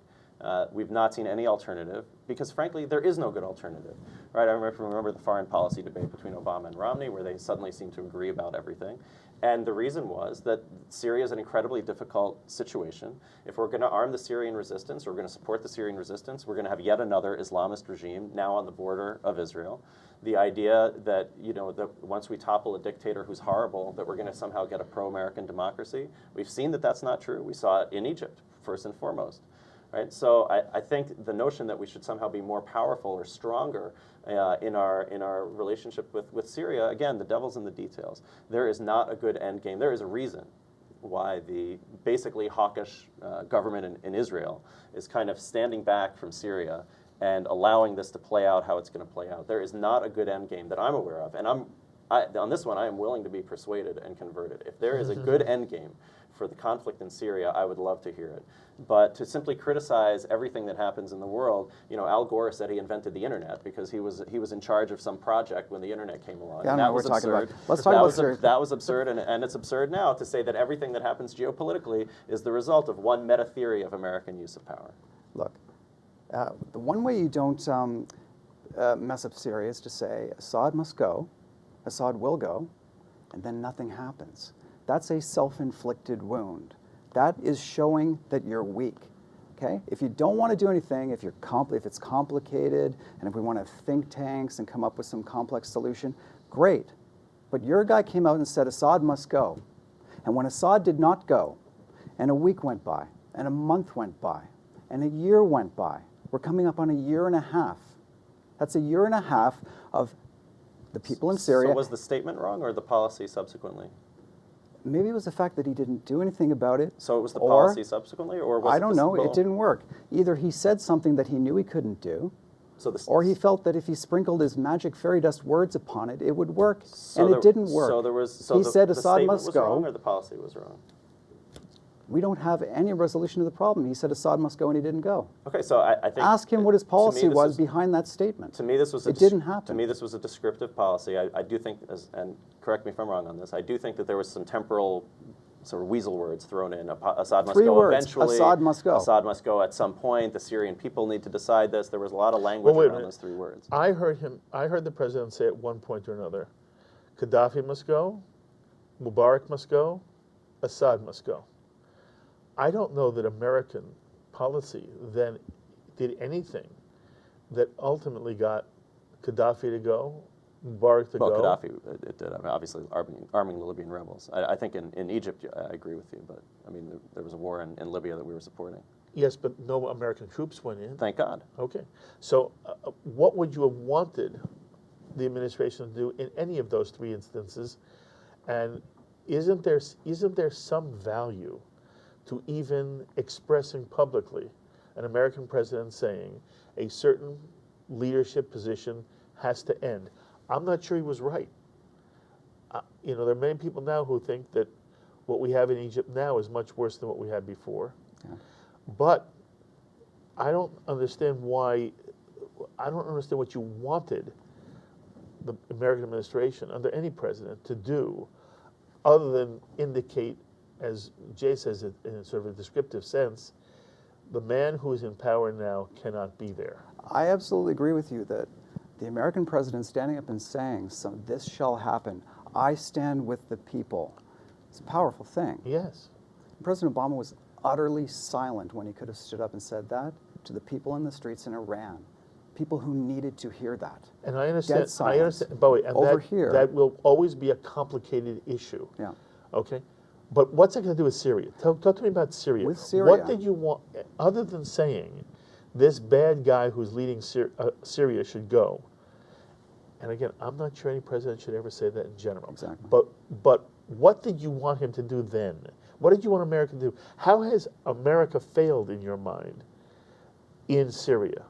[SPEAKER 4] We've not seen any alternative because, frankly, there is no good alternative. Right? I remember the foreign policy debate between Obama and Romney, where they suddenly seemed to agree about everything. And the reason was that Syria is an incredibly difficult situation. If we're going to arm the Syrian resistance, or we're going to support the Syrian resistance, we're going to have yet another Islamist regime now on the border of Israel. The idea that, that once we topple a dictator who's horrible, that we're going to somehow get a pro-American democracy, we've seen that that's not true. We saw it in Egypt, first and foremost. Right? So I think the notion that we should somehow be more powerful or stronger in our relationship with Syria, again, the devil's in the details. There is not a good end game. There is a reason why the basically hawkish government in Israel is kind of standing back from Syria and allowing this to play out how it's going to play out. There is not a good end game that I'm aware of. And on this one, I am willing to be persuaded and converted. If there is a good end game for the conflict in Syria, I would love to hear it. But to simply criticize everything that happens in the world, Al Gore said he invented the internet because he was in charge of some project when the internet came along.
[SPEAKER 3] Yeah,
[SPEAKER 4] and that was absurd.
[SPEAKER 3] Let's talk about Syria.
[SPEAKER 4] That was absurd, and it's absurd now to say that everything that happens geopolitically is the result of one meta theory of American use of power.
[SPEAKER 3] Look, the one way you don't mess up Syria is to say Assad must go, Assad will go, and then nothing happens. That's a self-inflicted wound. That is showing that you're weak. Okay? If you don't want to do anything, if it's complicated, and if we want to have think tanks and come up with some complex solution, great. But your guy came out and said Assad must go. And when Assad did not go, and a week went by, and a month went by, and a year went by, we're coming up on a year and a half. That's a year and a half of the people in Syria.
[SPEAKER 4] So was the statement wrong or the policy subsequently?
[SPEAKER 3] Maybe it was the fact that he didn't do anything about it.
[SPEAKER 4] So it was the policy subsequently, or was
[SPEAKER 3] I don't know. It didn't work. Either he said something that he knew he couldn't do, or he felt that if he sprinkled his magic fairy dust words upon it, it would work, and it didn't work. He said Assad must go.
[SPEAKER 4] Wrong or the policy was wrong?
[SPEAKER 3] We don't have any resolution to the problem. He said Assad must go, and he didn't go.
[SPEAKER 4] Okay, so I think
[SPEAKER 3] ask him what his policy was behind that statement.
[SPEAKER 4] To me, this was
[SPEAKER 3] it didn't happen.
[SPEAKER 4] To me, this was a descriptive policy. I do think, and correct me if I'm wrong on this, I do think that there was some temporal sort of weasel words thrown in. Assad must go eventually.
[SPEAKER 3] Assad must go.
[SPEAKER 4] Assad must go at some point. The Syrian people need to decide this. There was a lot of language around those three words.
[SPEAKER 2] I heard the president say at one point or another, Gaddafi must go, Mubarak must go, Assad must go. I don't know that American policy then did anything that ultimately got Gaddafi to go, Mubarak to go.
[SPEAKER 4] Well, Gaddafi, it did. I mean, obviously, arming the Libyan rebels. I think in Egypt, I agree with you, but I mean, there was a war in Libya that we were supporting.
[SPEAKER 2] Yes, but no American troops went in.
[SPEAKER 4] Thank God.
[SPEAKER 2] Okay. So what would you have wanted the administration to do in any of those three instances? And isn't there some value to even expressing publicly an American president saying a certain leadership position has to end? I'm not sure he was right. There are many people now who think that what we have in Egypt now is much worse than what we had before. Yeah. But I don't understand what you wanted the American administration under any president to do other than indicate, as Jay says it in sort of a descriptive sense, the man who is in power now cannot be there.
[SPEAKER 3] I absolutely agree with you that the American president standing up and saying, so this shall happen, I stand with the people, it's a powerful thing.
[SPEAKER 2] Yes.
[SPEAKER 3] President Obama was utterly silent when he could have stood up and said that to the people in the streets in Iran, people who needed to hear that.
[SPEAKER 2] And I understand.
[SPEAKER 3] Dead silence.
[SPEAKER 2] Bowie, and
[SPEAKER 3] over here,
[SPEAKER 2] that will always be a complicated issue.
[SPEAKER 3] Yeah.
[SPEAKER 2] Okay. But what's it going to do with Syria? Talk to me about Syria.
[SPEAKER 3] With Syria.
[SPEAKER 2] What did you want, other than saying this bad guy who's leading Syria should go? And again, I'm not sure any president should ever say that in general.
[SPEAKER 3] Exactly.
[SPEAKER 2] But what did you want him to do then? What did you want America to do? How has America failed in your mind in Syria?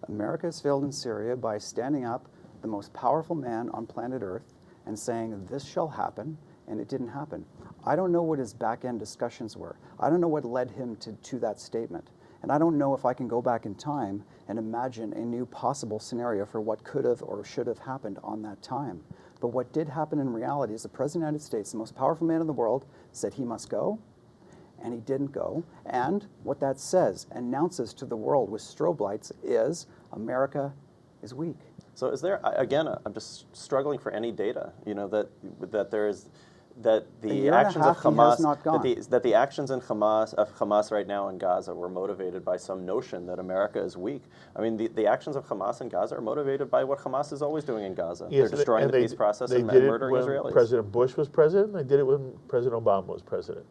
[SPEAKER 3] America has failed in Syria by standing up, the most powerful man on planet Earth, and saying this shall happen, and it didn't happen. I don't know what his back-end discussions were. I don't know what led him to that statement. And I don't know if I can go back in time and imagine a new possible scenario for what could have or should have happened on that time. But what did happen in reality is the President of the United States, the most powerful man in the world, said he must go, and he didn't go. And what that says, announces to the world with strobe lights, is America is weak.
[SPEAKER 4] So is there, again, I'm just struggling for any data, that there is, that
[SPEAKER 3] A
[SPEAKER 4] the
[SPEAKER 3] year and a
[SPEAKER 4] actions of
[SPEAKER 3] half, he has not gone.
[SPEAKER 4] that the actions in Hamas right now in Gaza were motivated by some notion that America is weak. I mean, the actions of Hamas in Gaza are motivated by what Hamas is always doing in Gaza.
[SPEAKER 2] Yes,
[SPEAKER 4] They're destroying
[SPEAKER 2] and
[SPEAKER 4] the peace process
[SPEAKER 2] they
[SPEAKER 4] and
[SPEAKER 2] did it
[SPEAKER 4] murdering
[SPEAKER 2] when
[SPEAKER 4] Israelis.
[SPEAKER 2] President Bush was president. They did it when President Obama was president.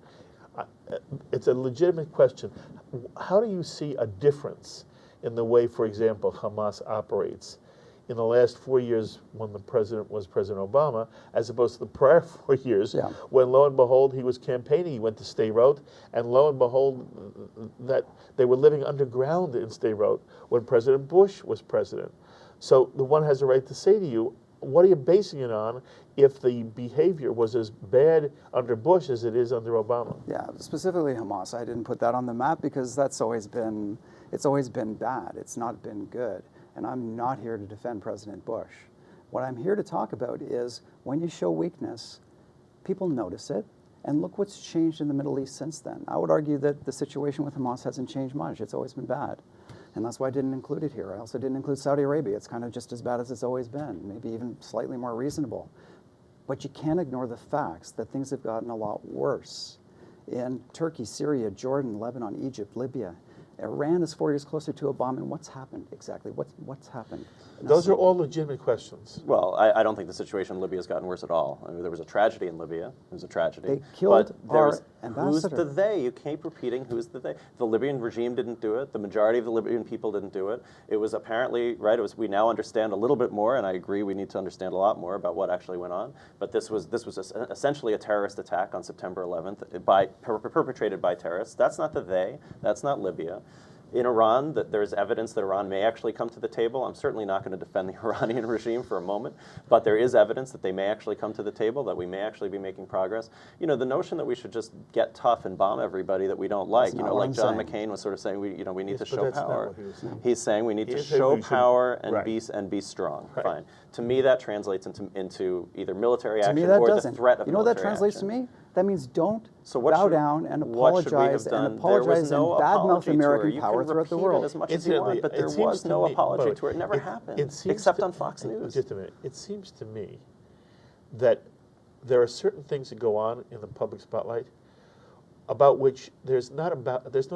[SPEAKER 2] It's a legitimate question. How do you see a difference in the way, for example, Hamas operates in the last 4 years when the president was President Obama, as opposed to the prior 4 years,
[SPEAKER 3] Yeah.
[SPEAKER 2] when lo and behold he was campaigning, he went to Sderot, and lo and behold that they were living underground in Sderot when President Bush was president. So the one has a right to say to you, what are you basing it on if the behavior was as bad under Bush as it is under Obama?
[SPEAKER 3] Yeah, specifically Hamas. I didn't put that on the map because it's always been bad. It's not been good. And I'm not here to defend President Bush. What I'm here to talk about is when you show weakness, people notice it. And look what's changed in the Middle East since then. I would argue that the situation with Hamas hasn't changed much. It's always been bad. And that's why I didn't include it here. I also didn't include Saudi Arabia. It's kind of just as bad as it's always been, maybe even slightly more reasonable. But you can't ignore the facts that things have gotten a lot worse. In Turkey, Syria, Jordan, Lebanon, Egypt, Libya, Iran is 4 years closer to Obama. And what's happened exactly? What's happened?
[SPEAKER 2] Those are all legitimate questions.
[SPEAKER 4] Well, I don't think the situation in Libya has gotten worse at all. I mean, there was a tragedy in Libya. There was a tragedy.
[SPEAKER 3] They killed
[SPEAKER 4] but there
[SPEAKER 3] our
[SPEAKER 4] was, who's
[SPEAKER 3] ambassador.
[SPEAKER 4] the they? You keep repeating who's the they. The Libyan regime didn't do it. The majority of the Libyan people didn't do it. It was apparently, right, we now understand a little bit more, and I agree we need to understand a lot more about what actually went on. But this was essentially a terrorist attack on September 11th perpetrated by terrorists. That's not the they. That's not Libya. In Iran, there's evidence that Iran may actually come to the table. I'm certainly not going to defend the Iranian regime for a moment, but there is evidence that they may actually come to the table, that we may actually be making progress. You know, the notion that we should just get tough and bomb everybody that we don't like,
[SPEAKER 3] That's
[SPEAKER 4] you
[SPEAKER 3] not
[SPEAKER 4] know,
[SPEAKER 3] what
[SPEAKER 4] like
[SPEAKER 3] I'm
[SPEAKER 4] John
[SPEAKER 3] saying.
[SPEAKER 4] McCain was sort of saying, we need
[SPEAKER 2] Yes,
[SPEAKER 4] to
[SPEAKER 2] but
[SPEAKER 4] show
[SPEAKER 2] that's not
[SPEAKER 4] power.
[SPEAKER 2] what he was saying.
[SPEAKER 4] He's saying we need to
[SPEAKER 2] He said
[SPEAKER 4] show
[SPEAKER 2] we should-
[SPEAKER 4] power and
[SPEAKER 2] right.
[SPEAKER 4] be strong.
[SPEAKER 2] Right.
[SPEAKER 4] Fine. To me, that translates into either military
[SPEAKER 3] To
[SPEAKER 4] action
[SPEAKER 3] me, that
[SPEAKER 4] or
[SPEAKER 3] doesn't.
[SPEAKER 4] the threat of
[SPEAKER 3] You know what that
[SPEAKER 4] military
[SPEAKER 3] translates
[SPEAKER 4] action.
[SPEAKER 3] to me? That means don't
[SPEAKER 4] So what
[SPEAKER 3] bow
[SPEAKER 4] should-
[SPEAKER 3] down and
[SPEAKER 4] what should we have
[SPEAKER 3] apologize
[SPEAKER 4] done?
[SPEAKER 3] and
[SPEAKER 4] There was
[SPEAKER 3] apologize
[SPEAKER 4] no
[SPEAKER 3] and badmouth
[SPEAKER 4] apology to her.
[SPEAKER 3] American
[SPEAKER 4] You
[SPEAKER 3] power
[SPEAKER 4] can
[SPEAKER 3] throughout the
[SPEAKER 4] repeat it
[SPEAKER 3] world.
[SPEAKER 4] as much as you
[SPEAKER 2] Incidentally,
[SPEAKER 4] want, but
[SPEAKER 2] it
[SPEAKER 4] there
[SPEAKER 2] seems
[SPEAKER 4] was
[SPEAKER 2] to
[SPEAKER 4] no
[SPEAKER 2] me-
[SPEAKER 4] apology
[SPEAKER 2] but
[SPEAKER 4] to her. It never
[SPEAKER 2] it
[SPEAKER 4] happened,
[SPEAKER 2] seems
[SPEAKER 4] except
[SPEAKER 2] to-
[SPEAKER 4] on Fox News.
[SPEAKER 2] Just a minute. It seems to me that there are certain things that go on in the public spotlight about which there's no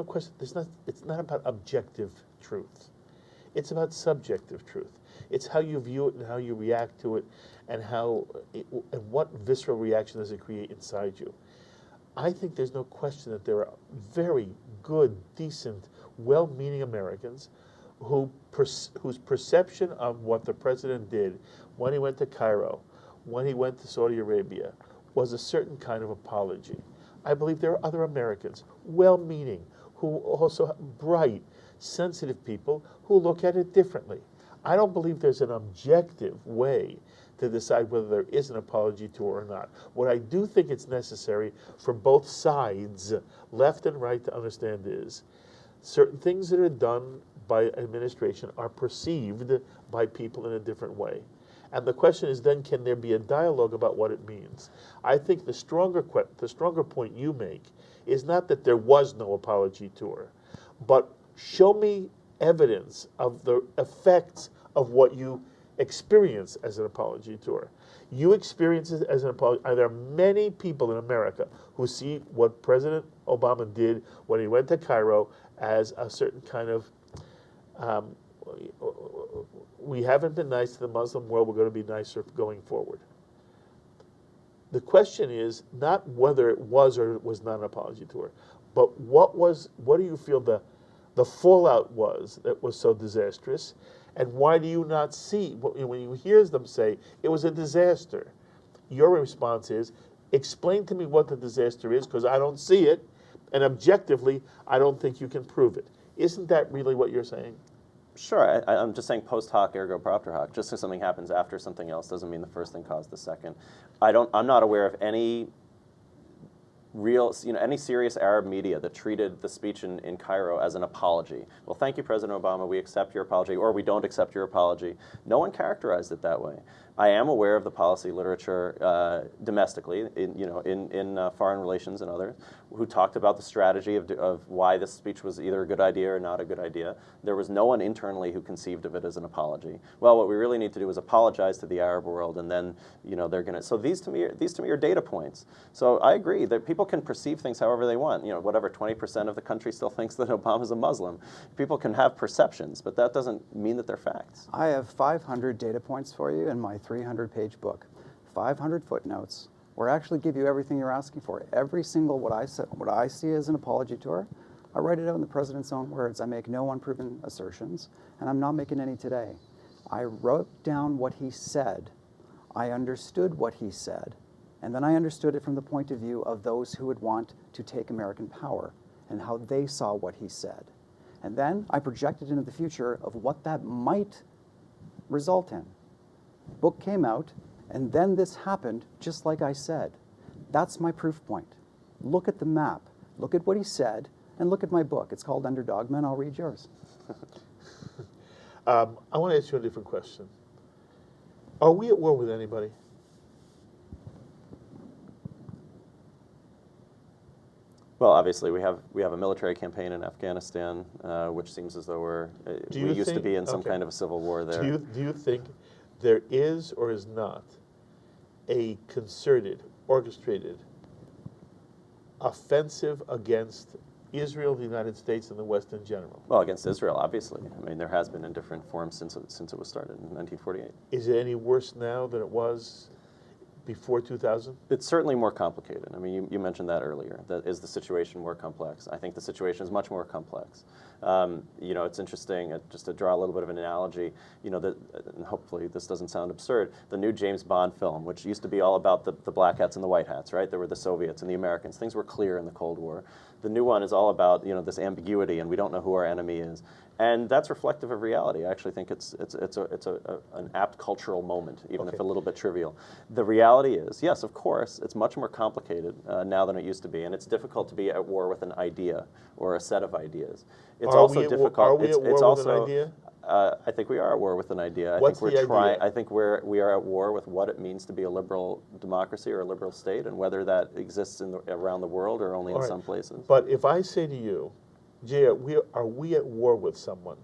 [SPEAKER 2] question. It's not about objective truth. It's about subjective truth. It's how you view it and how you react to it, and and what visceral reaction does it create inside you. I think there's no question that there are very good, decent, well-meaning Americans whose perception of what the president did when he went to Cairo, when he went to Saudi Arabia, was a certain kind of apology. I believe there are other Americans, well-meaning, who also bright, sensitive people who look at it differently. I don't believe there's an objective way to decide whether there is an apology to her or not. What I do think it's necessary for both sides, left and right, to understand is certain things that are done by administration are perceived by people in a different way. And the question is then, can there be a dialogue about what it means? I think the stronger point you make is not that there was no apology to her, but show me evidence of the effects of what you experience as an apology to her. You experience it as an apology. There are many people in America who see what President Obama did when he went to Cairo as a certain kind of, we haven't been nice to the Muslim world, we're going to be nicer going forward. The question is not whether it was or was not an apology to her, but what do you feel the fallout was that was so disastrous, and why do you not see, when you hear them say it was a disaster, your response is, explain to me what the disaster is, because I don't see it, and objectively, I don't think you can prove it. Isn't that really what you're saying?
[SPEAKER 4] Sure, I'm just saying post hoc ergo propter hoc. Just because something happens after something else doesn't mean the first thing caused the second. I'm not aware of any any serious Arab media that treated the speech in Cairo as an apology. Well, thank you, President Obama. We accept your apology, or we don't accept your apology. No one characterized it that way. I am aware of the policy literature domestically, in foreign relations and others, who talked about the strategy of why this speech was either a good idea or not a good idea. There was no one internally who conceived of it as an apology. Well, what we really need to do is apologize to the Arab world, and then they're going to. So these to me are data points. So I agree that people can perceive things however they want. Whatever 20% of the country still thinks that Obama's a Muslim. People can have perceptions, but that doesn't mean that they're facts.
[SPEAKER 3] I have 500 data points for you in my 300-page book, 500 footnotes, where I actually give you everything you're asking for. Every single what I see as an apology to her, I write it out in the president's own words. I make no unproven assertions, and I'm not making any today. I wrote down what he said. I understood what he said, and then I understood it from the point of view of those who would want to take American power and how they saw what he said. And then I projected into the future of what that might result in. Book came out, and then this happened just like I said. That's my proof point. Look at the map, look at what he said, and look at my book. It's called Underdogma, and I'll read yours.
[SPEAKER 2] I want to ask you a different question. Are we at war with anybody?
[SPEAKER 4] Well, obviously, we have a military campaign in Afghanistan, which seems as though we used to be in some kind of a civil war there.
[SPEAKER 2] Do you think there is or is not a concerted, orchestrated offensive against Israel, the United States, and the West in general?
[SPEAKER 4] Well, against Israel, obviously. I mean, there has been in different forms since it was started in 1948.
[SPEAKER 2] Is it any worse now than it was before 2000?
[SPEAKER 4] It's certainly more complicated. I mean, you mentioned that earlier. Is the situation more complex? I think the situation is much more complex. It's interesting, just to draw a little bit of an analogy, and hopefully this doesn't sound absurd, the new James Bond film, which used to be all about the black hats and the white hats, right? There were the Soviets and the Americans. Things were clear in the Cold War. The new one is all about, this ambiguity, and we don't know who our enemy is. And that's reflective of reality. I actually think it's an apt cultural moment, even if a little bit trivial. The reality is, yes, of course, it's much more complicated now than it used to be, and it's difficult to be at war with an idea or a set of ideas. It's also difficult.
[SPEAKER 2] Are we at war with an idea?
[SPEAKER 4] I think we are at war with an idea. I think we are at war with what it means to be a liberal democracy or a liberal state, and whether that exists around the world or only in some places.
[SPEAKER 2] But if I say to you, Jay, are we at war with someone?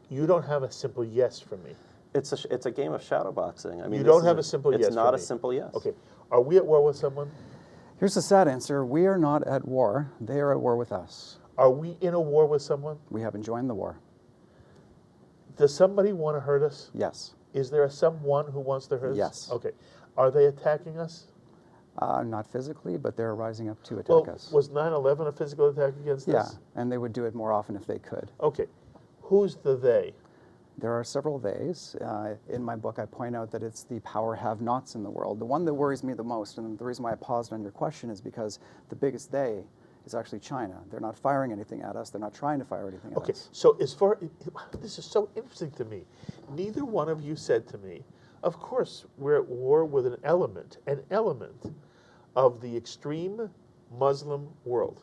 [SPEAKER 2] You don't have a simple yes for me.
[SPEAKER 4] It's a game of shadow boxing. I mean,
[SPEAKER 2] you don't have a simple yes.
[SPEAKER 4] It's not a simple yes.
[SPEAKER 2] Okay. Are we at war with someone?
[SPEAKER 3] Here's the sad answer. We are not at war. They are at war with us.
[SPEAKER 2] Are we in a war with someone?
[SPEAKER 3] We haven't joined the war.
[SPEAKER 2] Does somebody want to hurt us?
[SPEAKER 3] Yes.
[SPEAKER 2] Is there someone who wants to hurt us?
[SPEAKER 3] Yes.
[SPEAKER 2] Okay. Are they attacking us?
[SPEAKER 3] Not physically, but they're rising up to attack us.
[SPEAKER 2] Was 9/11 a physical attack against us?
[SPEAKER 3] Yeah, and they would do it more often if they could.
[SPEAKER 2] Okay. Who's the they?
[SPEAKER 3] There are several theys. In my book, I point out that it's the power have-nots in the world. The one that worries me the most, and the reason why I paused on your question, is because the biggest they is actually China. They're not firing anything at us. They're not trying to fire anything at us.
[SPEAKER 2] Okay, so this is so interesting to me. Neither one of you said to me, of course, we're at war with an element of the extreme Muslim world.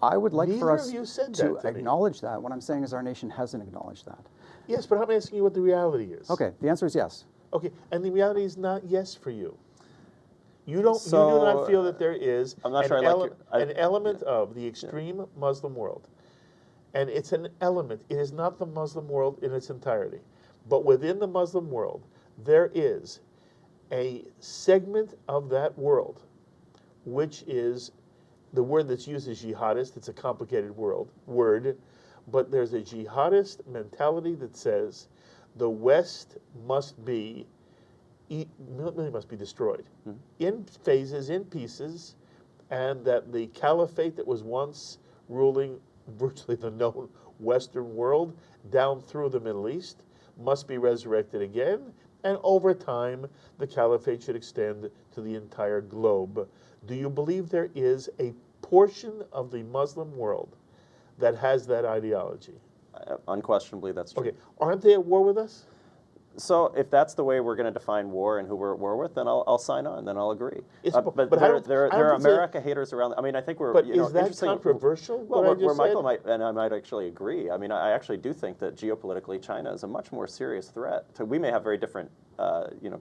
[SPEAKER 3] I would like for us
[SPEAKER 2] to
[SPEAKER 3] acknowledge that. What I'm saying is our nation hasn't acknowledged that.
[SPEAKER 2] Yes, but I'm asking you what the reality is.
[SPEAKER 3] Okay, the answer is yes.
[SPEAKER 2] Okay, and the reality is not yes for you. You do not feel that there is an element of the extreme Muslim world. And it's an element. It is not the Muslim world in its entirety. But within the Muslim world, there is a segment of that world, which is, the word that's used is jihadist. It's a complicated word. But there's a jihadist mentality that says the West must be destroyed in phases, in pieces, and that the caliphate that was once ruling virtually the known Western world down through the Middle East must be resurrected again, and over time the caliphate should extend to the entire globe. Do you believe there is a portion of the Muslim world that has that ideology?
[SPEAKER 4] Unquestionably, that's true.
[SPEAKER 2] Okay, aren't they at war with us?
[SPEAKER 4] So if that's the way we're going to define war and who we're at war with, then I'll sign on. Then I'll agree.
[SPEAKER 2] But
[SPEAKER 4] there are America haters around. I mean, I think we're.
[SPEAKER 2] But is that controversial?
[SPEAKER 4] Well, where Michael might actually agree. I mean, I actually do think that geopolitically, China is a much more serious threat. We may have very different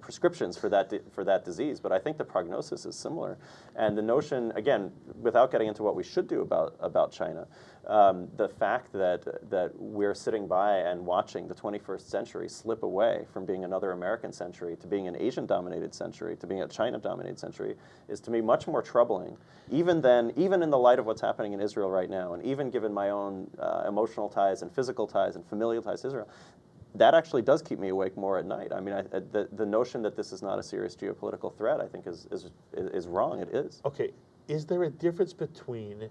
[SPEAKER 4] prescriptions for that disease, but I think the prognosis is similar. And the notion, again, without getting into what we should do about China, the fact that we're sitting by and watching the 21st century slip away from being another American century to being an Asian-dominated century to being a China-dominated century is to me much more troubling, even in the light of what's happening in Israel right now, and even given my own emotional ties and physical ties and familial ties to Israel. That actually does keep me awake more at night. I mean, the notion that this is not a serious geopolitical threat, I think, is wrong. It is.
[SPEAKER 2] Okay, is there a difference between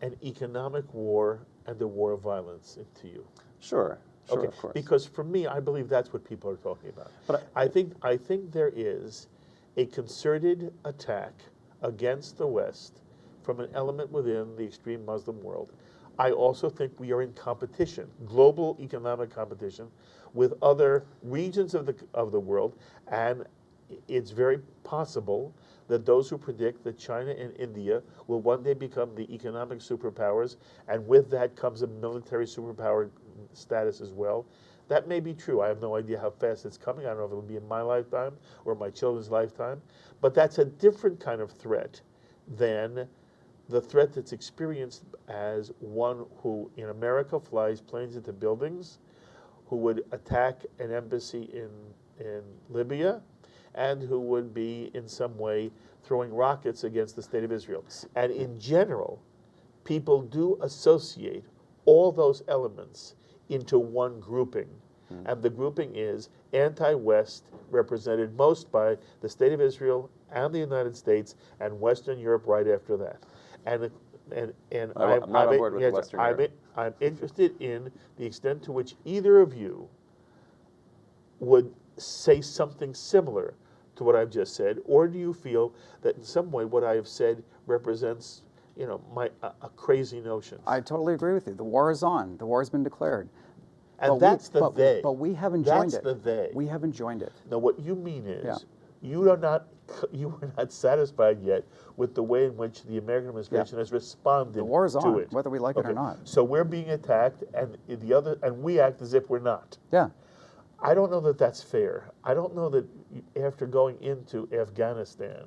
[SPEAKER 2] an economic war and a war of violence to you?
[SPEAKER 4] Sure,
[SPEAKER 2] Okay,
[SPEAKER 4] of course.
[SPEAKER 2] because for me, I believe that's what people are talking about.
[SPEAKER 4] But
[SPEAKER 2] I think there is a concerted attack against the West from an element within the extreme Muslim world. I also think we are in competition, global economic competition, with other regions of the world, and it's very possible that those who predict that China and India will one day become the economic superpowers, and with that comes a military superpower status as well. That may be true. I have no idea how fast it's coming. I don't know if it'll be in my lifetime or my children's lifetime, but that's a different kind of threat than the threat that's experienced as one who in America flies planes into buildings, who would attack an embassy in Libya, and who would be in some way throwing rockets against the state of Israel. And in general, people do associate all those elements into one grouping. And the grouping is anti-West, represented most by the state of Israel and the United States and Western Europe right after that. And
[SPEAKER 4] I'm not on board with Western Europe.
[SPEAKER 2] I'm interested in the extent to which either of you would say something similar to what I've just said, or do you feel that in some way what I have said represents, a crazy notion?
[SPEAKER 3] I totally agree with you. The war is on. The war has been declared.
[SPEAKER 2] And that's the they.
[SPEAKER 3] But we haven't joined it.
[SPEAKER 2] That's the they.
[SPEAKER 3] We haven't joined it.
[SPEAKER 2] Now, what you mean is you are not satisfied yet with the way in which the American administration has responded
[SPEAKER 3] The war is
[SPEAKER 2] to
[SPEAKER 3] on,
[SPEAKER 2] it.
[SPEAKER 3] whether we like it or not.
[SPEAKER 2] So we're being attacked, and we act as if we're not.
[SPEAKER 3] Yeah.
[SPEAKER 2] I don't know that that's fair. I don't know that after going into Afghanistan,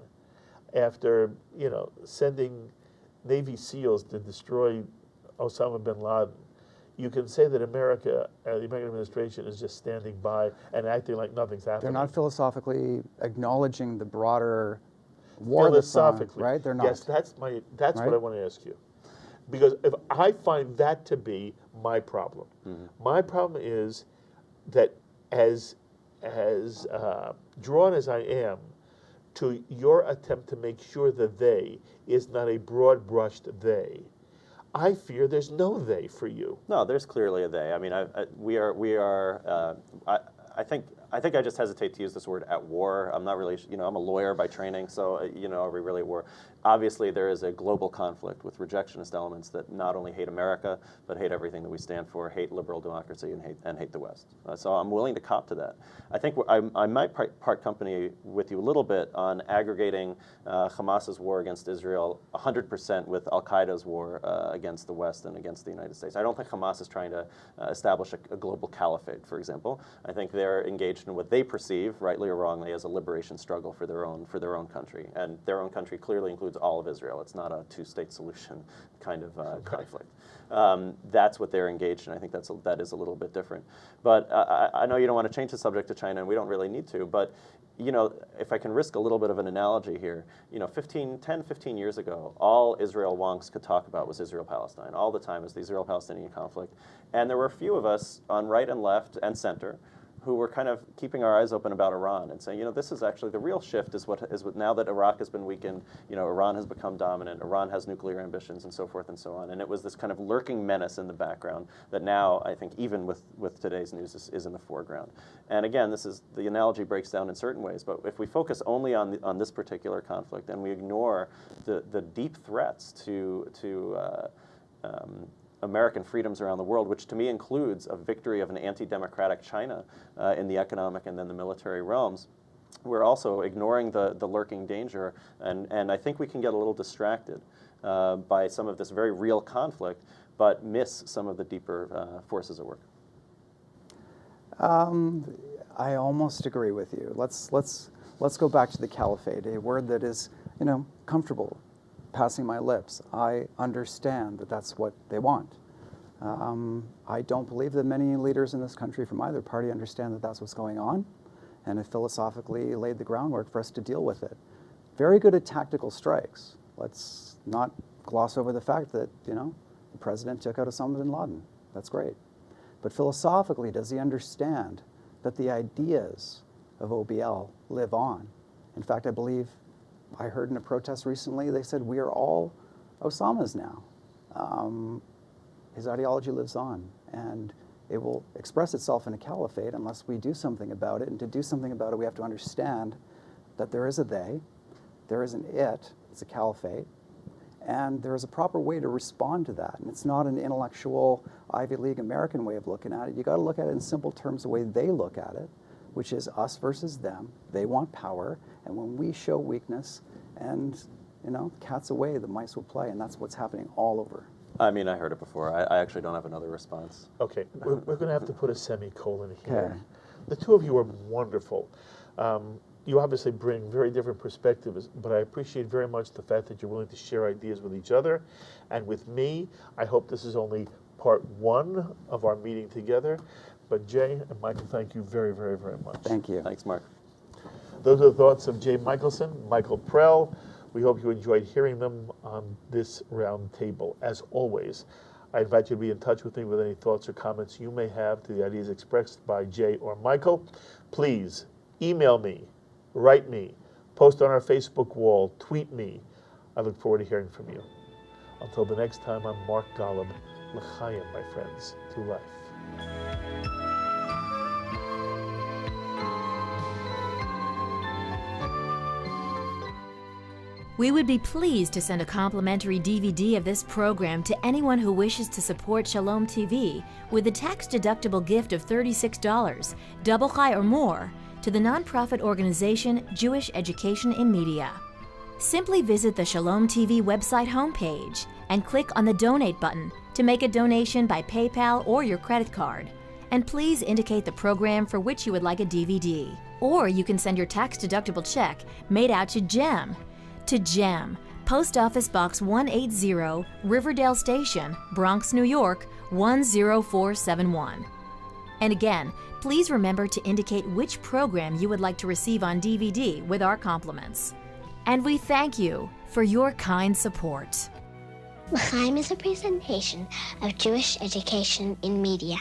[SPEAKER 2] after sending Navy SEALs to destroy Osama bin Laden, you can say that America, the American administration, is just standing by and acting like nothing's happening.
[SPEAKER 3] They're not philosophically acknowledging the broader war that's on,
[SPEAKER 2] philosophically,
[SPEAKER 3] right? They're not.
[SPEAKER 2] Yes, that's
[SPEAKER 3] Right?
[SPEAKER 2] what I want to ask you. Because if I find that to be my problem, my problem is that as drawn as I am to your attempt to make sure that they is not a broad-brushed they, I fear there's no they for you.
[SPEAKER 4] No, there's clearly a they. I mean, I think I just hesitate to use this word at war. I'm not really, I'm a lawyer by training, so, are we really at war? Obviously, there is a global conflict with rejectionist elements that not only hate America, but hate everything that we stand for, hate liberal democracy, and hate the West. So I'm willing to cop to that. I think I might part company with you a little bit on aggregating Hamas's war against Israel 100% with Al-Qaeda's war against the West and against the United States. I don't think Hamas is trying to establish a global caliphate, for example. I think they're engaged in what they perceive, rightly or wrongly, as a liberation struggle for their own country, and their own country clearly includes all of Israel. It's not a two-state solution kind of conflict. That's what they're engaged in. I think that is a little bit different. But I know you don't want to change the subject to China, and we don't really need to. But if I can risk a little bit of an analogy here, 10-15 years ago, all Israel wonks could talk about was Israel-Palestine. All the time was the Israel-Palestinian conflict, and there were a few of us on right and left and center who were kind of keeping our eyes open about Iran and saying, this is actually the real shift is what now that Iraq has been weakened, Iran has become dominant, Iran has nuclear ambitions and so forth and so on. And it was this kind of lurking menace in the background that now I think even with today's news is in the foreground. And again, the analogy breaks down in certain ways, but if we focus only on this particular conflict and we ignore the deep threats to American freedoms around the world, which to me includes a victory of an anti-democratic China in the economic and then the military realms, we're also ignoring the lurking danger, and I think we can get a little distracted by some of this very real conflict, but miss some of the deeper forces at work.
[SPEAKER 3] I almost agree with you. Let's go back to the caliphate, a word that is, comfortable passing my lips. I understand that that's what they want. I don't believe that many leaders in this country from either party understand that that's what's going on, and have philosophically laid the groundwork for us to deal with it. Very good at tactical strikes. Let's not gloss over the fact that, the president took out Osama bin Laden. That's great. But philosophically, does he understand that the ideas of OBL live on? In fact, I believe I heard in a protest recently, they said, we are all Osama's now. His ideology lives on, and it will express itself in a caliphate unless we do something about it. And to do something about it, we have to understand that there is a they, there is an it, it's a caliphate, and there is a proper way to respond to that. And it's not an intellectual Ivy League American way of looking at it. You got to look at it in simple terms the way they look at it, which is us versus them. They want power, and when we show weakness and, cat's away, the mice will play, and that's what's happening all over.
[SPEAKER 4] I mean, I heard it before. I actually don't have another response.
[SPEAKER 2] Okay, we're going to have to put a semicolon here.
[SPEAKER 3] Okay.
[SPEAKER 2] The two of you are wonderful. You obviously bring very different perspectives, but I appreciate very much the fact that you're willing to share ideas with each other and with me. I hope this is only part one of our meeting together. But Jay and Michael, thank you very, very, very much.
[SPEAKER 3] Thank you.
[SPEAKER 4] Thanks, Mark.
[SPEAKER 2] Those are the thoughts of Jay Michaelson, Michael Prell. We hope you enjoyed hearing them on this round table. As always, I invite you to be in touch with me with any thoughts or comments you may have to the ideas expressed by Jay or Michael. Please email me, write me, post on our Facebook wall, tweet me. I look forward to hearing from you. Until the next time, I'm Mark Golub. L'chaim, my friends, to life.
[SPEAKER 5] We would be pleased to send a complimentary DVD of this program to anyone who wishes to support Shalom TV with a tax-deductible gift of $36, double chai or more, to the nonprofit organization Jewish Education in Media. Simply visit the Shalom TV website homepage and click on the Donate button to make a donation by PayPal or your credit card. And please indicate the program for which you would like a DVD. Or you can send your tax-deductible check made out to GEM. To GEM, Post Office Box 180, Riverdale Station, Bronx, New York, 10471. And again, please remember to indicate which program you would like to receive on DVD with our compliments. And we thank you for your kind support.
[SPEAKER 6] L'chaim is a presentation of Jewish Education in Media.